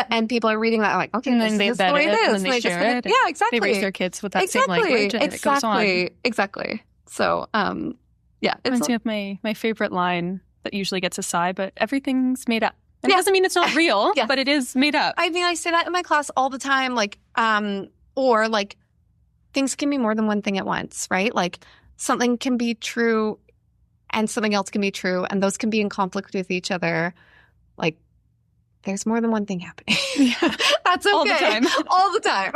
and people are reading that like, okay, and then this is the way it is. And then they share it. Yeah, exactly. They raise their kids with that same language, and it goes on. Exactly. So, yeah. It reminds me of my favorite line that usually gets a sigh, but everything's made up. And it doesn't mean it's not real, but it is made up. I mean, I say that in my class all the time, like, or like things can be more than one thing at once, right? Like something can be true and something else can be true, and those can be in conflict with each other. Like, there's more than one thing happening. Yeah. That's okay. All the time. All the time.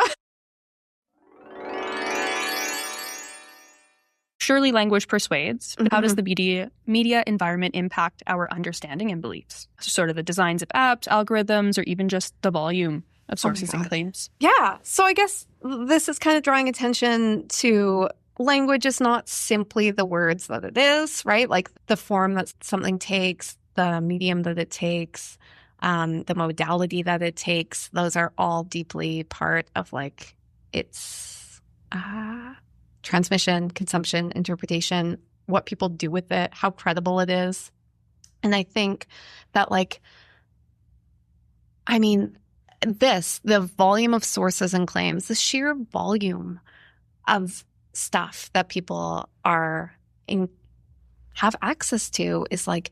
Surely language persuades. But how does the media environment impact our understanding and beliefs? Sort of the designs of apps, algorithms, or even just the volume of sources and claims. Yeah. So I guess this is kind of drawing attention to language is not simply the words that it is, right? Like the form that something takes, the medium that it takes, the modality that it takes. Those are all deeply part of like its transmission, consumption, interpretation, what people do with it, how credible it is. And I think that like, I mean, the volume of sources and claims, the sheer volume of stuff that people have access to is like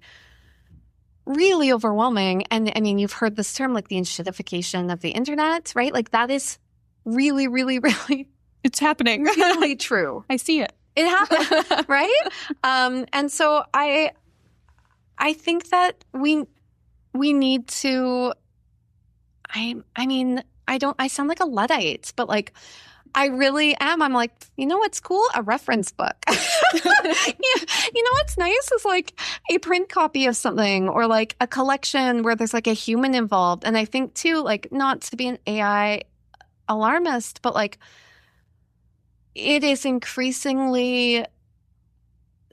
really overwhelming. And I mean, you've heard this term, like the enshittification of the internet, right? Like that is really, really, really, it's happening. Really true. I see it. It happened, right? And so I think that we need to, I mean, I sound like a Luddite, but like, I really am. I'm like, you know what's cool? A reference book. You know what's nice is like a print copy of something or like a collection where there's like a human involved. And I think too, like not to be an AI alarmist, but like it is increasingly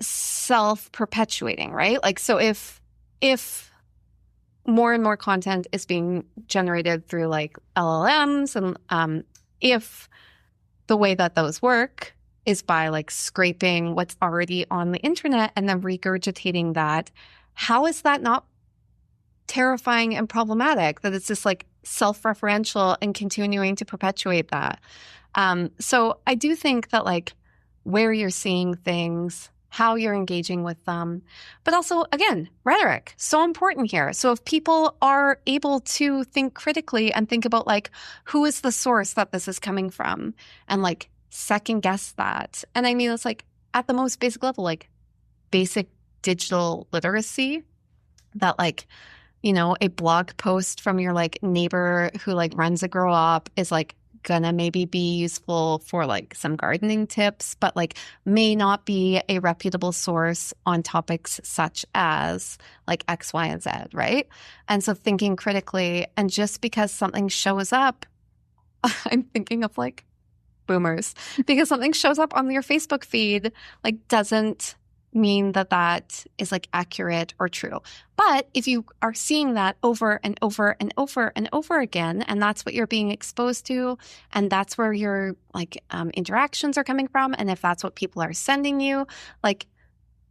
self-perpetuating, right? Like, so if more and more content is being generated through like LLMs and if the way that those work is by like scraping what's already on the internet and then regurgitating that, how is that not terrifying and problematic? That it's just like self-referential and continuing to perpetuate that. So I do think that like where you're seeing things, how you're engaging with them, but also, again, rhetoric, so important here. So if people are able to think critically and think about like, who is the source that this is coming from, and like second guess that. And I mean, it's like at the most basic level, like basic digital literacy, that like, you know, a blog post from your like neighbor who like runs a grow up is like gonna maybe be useful for like some gardening tips, but like may not be a reputable source on topics such as like X, Y, and Z, right? And so thinking critically, and just because something shows up, I'm thinking of like boomers, because something shows up on your Facebook feed, like doesn't mean that that is like accurate or true. But if you are seeing that over and over and over and over again, and that's what you're being exposed to, and that's where your like interactions are coming from, and if that's what people are sending you, like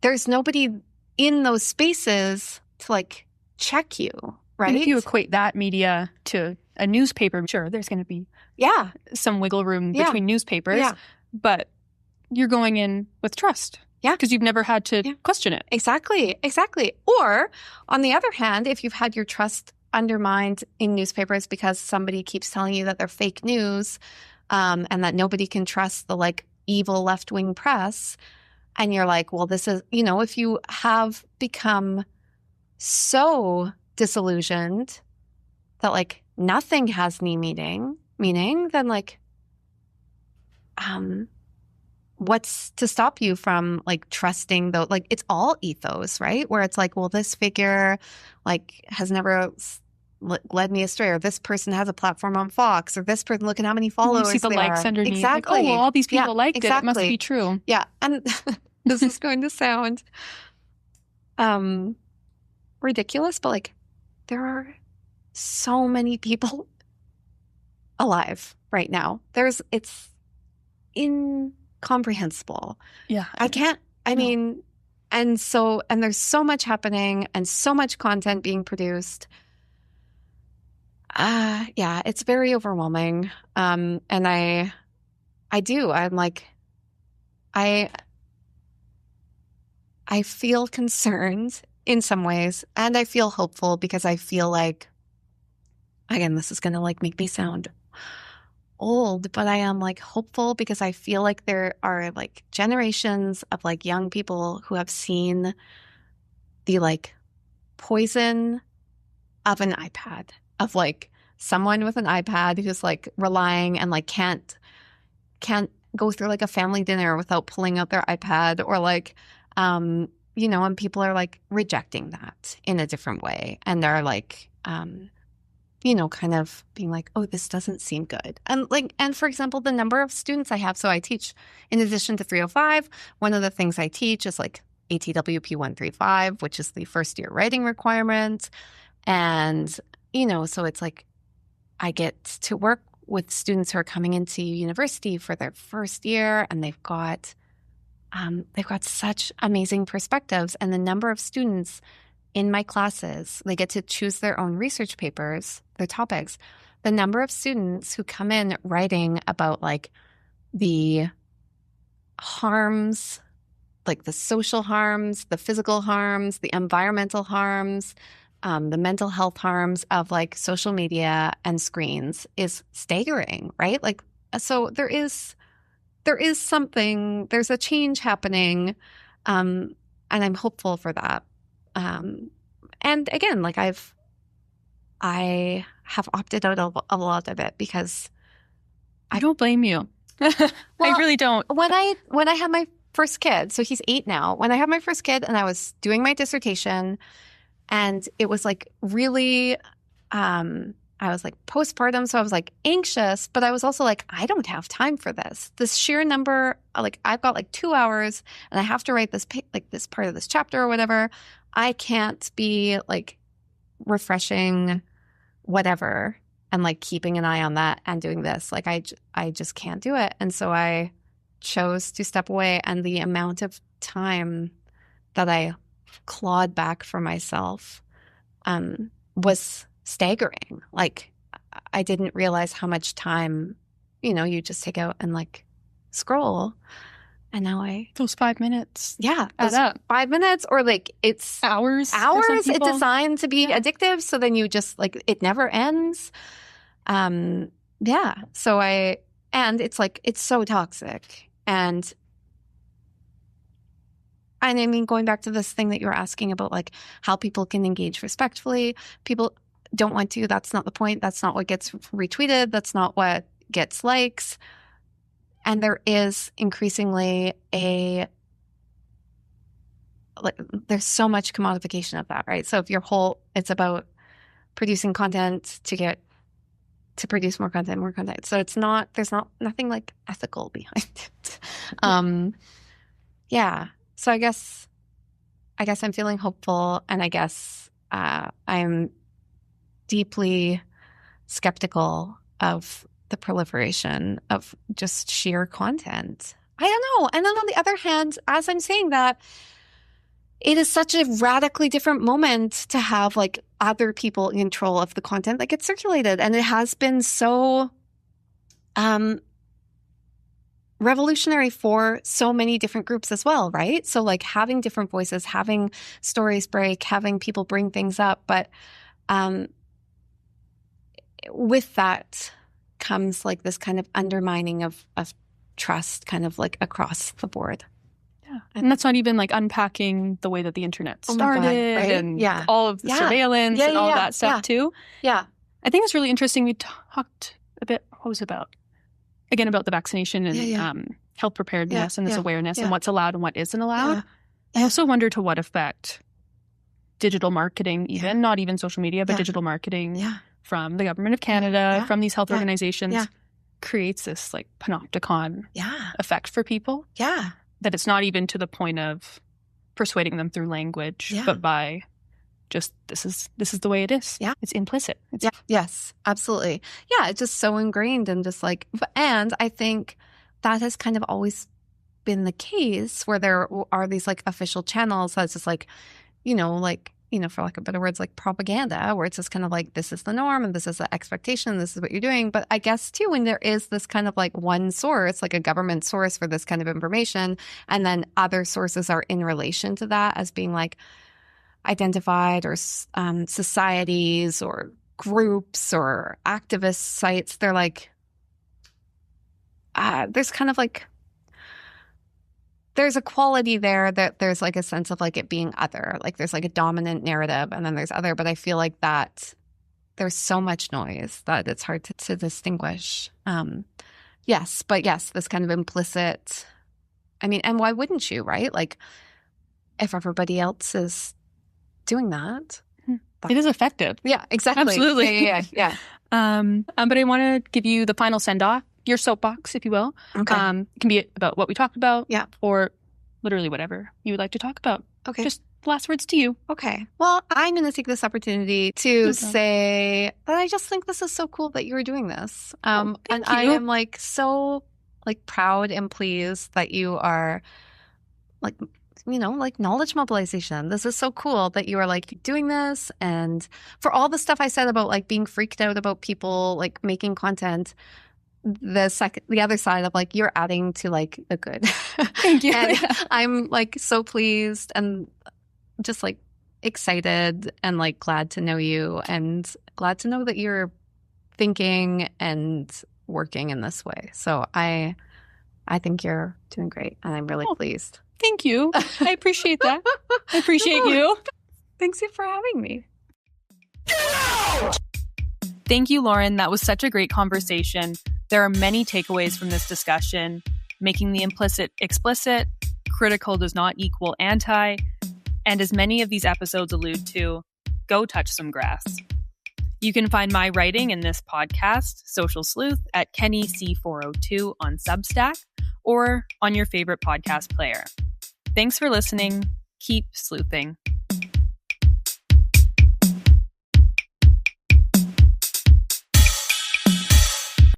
there's nobody in those spaces to like check you, right? And if you equate that media to a newspaper, sure, there's going to be some wiggle room between newspapers, but you're going in with trust. Yeah. Because you've never had to question it. Exactly. Or on the other hand, if you've had your trust undermined in newspapers because somebody keeps telling you that they're fake news, and that nobody can trust the like evil left-wing press, and you're like, well, this is, you know, if you have become so disillusioned that like nothing has any meaning, then like, what's to stop you from like trusting the, like it's all ethos, right? Where it's like, well, this figure like has never led me astray, or this person has a platform on Fox, or this person, look at how many followers you see the likes underneath. Exactly. Like, oh, well, all these people liked it. It must be true. Yeah. And this is going to sound ridiculous, but like there are so many people alive right now. It's incomprehensible. Yeah. I mean, and there's so much happening and so much content being produced. It's very overwhelming. And I'm like, I feel concerned in some ways, and I feel hopeful because I feel like, again, this is going to like make me sound old, but I am like hopeful because I feel like there are like generations of like young people who have seen the like poison of an iPad, of like someone with an iPad who's like relying and like can't go through like a family dinner without pulling out their iPad, or like, you know, and people are like rejecting that in a different way. And they're like, you know, kind of being like, oh, this doesn't seem good. And like, and for example, the number of students I have, so I teach in addition to 305, one of the things I teach is like ATWP 135, which is the first year writing requirement. And, you know, so it's like, I get to work with students who are coming into university for their first year, and they've got such amazing perspectives. And the number of students in my classes, they get to choose their own research papers, their topics. The number of students who come in writing about like the harms, like the social harms, the physical harms, the environmental harms, the mental health harms of like social media and screens is staggering, right? Like, so there is something, there's a change happening, and I'm hopeful for that. And again, like I have opted out of a lot of it because I don't blame you. I really don't. When I had my first kid, so he's 8 now, when I had my first kid and I was doing my dissertation, and it was like really, I was like postpartum, so I was like anxious, but I was also like, I don't have time for this. This sheer number, like I've got like 2 hours and I have to write this, like this part of this chapter or whatever. I can't be like refreshing whatever and like keeping an eye on that and doing this. Like I just can't do it. And so I chose to step away, and the amount of time that I clawed back for myself was staggering. Like I didn't realize how much time, you just take out and like scroll. And now those 5 minutes. Yeah. Add up. 5 minutes, or like it's hours. It's designed to be addictive. So then you just like, it never ends. Yeah. So and it's like, it's so toxic. And I mean, going back to this thing that you were asking about, like how people can engage respectfully, people don't want to. That's not the point. That's not what gets retweeted. That's not what gets likes. And there is increasingly there's so much commodification of that, right? So if it's about producing content to produce more content. So there's nothing like ethical behind it. Yeah. So I guess I'm feeling hopeful, and I guess I'm deeply skeptical of the proliferation of just sheer content. I don't know. And then on the other hand, as I'm saying that, it is such a radically different moment to have like other people in control of the content that gets circulated. And it has been so revolutionary for so many different groups as well, right? So like having different voices, having stories break, having people bring things up. But with that comes like this kind of undermining of trust kind of like across the board. Yeah. And that's not even like unpacking the way that the internet started, right? And all of the surveillance and all that stuff too. Yeah. I think it's really interesting. We talked a bit, what was it about? Again, about the vaccination and health preparedness and this awareness and what's allowed and what isn't allowed. Yeah. I also wonder to what effect digital marketing, even not even social media, but digital marketing from the government of Canada, from these health organizations, creates this like panopticon effect for people. Yeah. That it's not even to the point of persuading them through language, but by just this is the way it is. Yeah. It's implicit. Yes, absolutely. Yeah, it's just so ingrained and just like, and I think that has kind of always been the case where there are these like official channels that's just like, for lack of better words, like propaganda, where it's just kind of like, this is the norm and this is the expectation, this is what you're doing. But I guess too, when there is this kind of like one source, like a government source for this kind of information, and then other sources are in relation to that as being like identified, or societies or groups or activist sites, they're like, there's kind of like, there's a quality there that there's like a sense of like it being other, like there's like a dominant narrative and then there's other, but I feel like that there's so much noise that it's hard to distinguish. Yes, this kind of implicit, I mean, and why wouldn't you, right? Like if everybody else is doing that. It is effective. Yeah, exactly. Absolutely. Yeah. But I want to give you the final send-off, your soapbox, if you will. Okay. It can be about what we talked about. Yeah. Or literally whatever you would like to talk about. Okay. Just last words to you. Okay. Well, I'm going to take this opportunity to say that I just think this is so cool that you're doing this. And I am like so like proud and pleased that you are like, like knowledge mobilization. This is so cool that you are like doing this. And for all the stuff I said about like being freaked out about people like making content, the other side of like you're adding to like the good. Thank you. And I'm like so pleased and just like excited and like glad to know you and glad to know that you're thinking and working in this way. So I think you're doing great and I'm really pleased. Thank you. I appreciate that. I appreciate you. Thanks for having me. Thank you, Loren. That was such a great conversation. There are many takeaways from this discussion. Making the implicit explicit, critical does not equal anti, and as many of these episodes allude to, go touch some grass. You can find my writing in this podcast, Social Sleuth, at Kenny C402 on Substack or on your favorite podcast player. Thanks for listening. Keep sleuthing.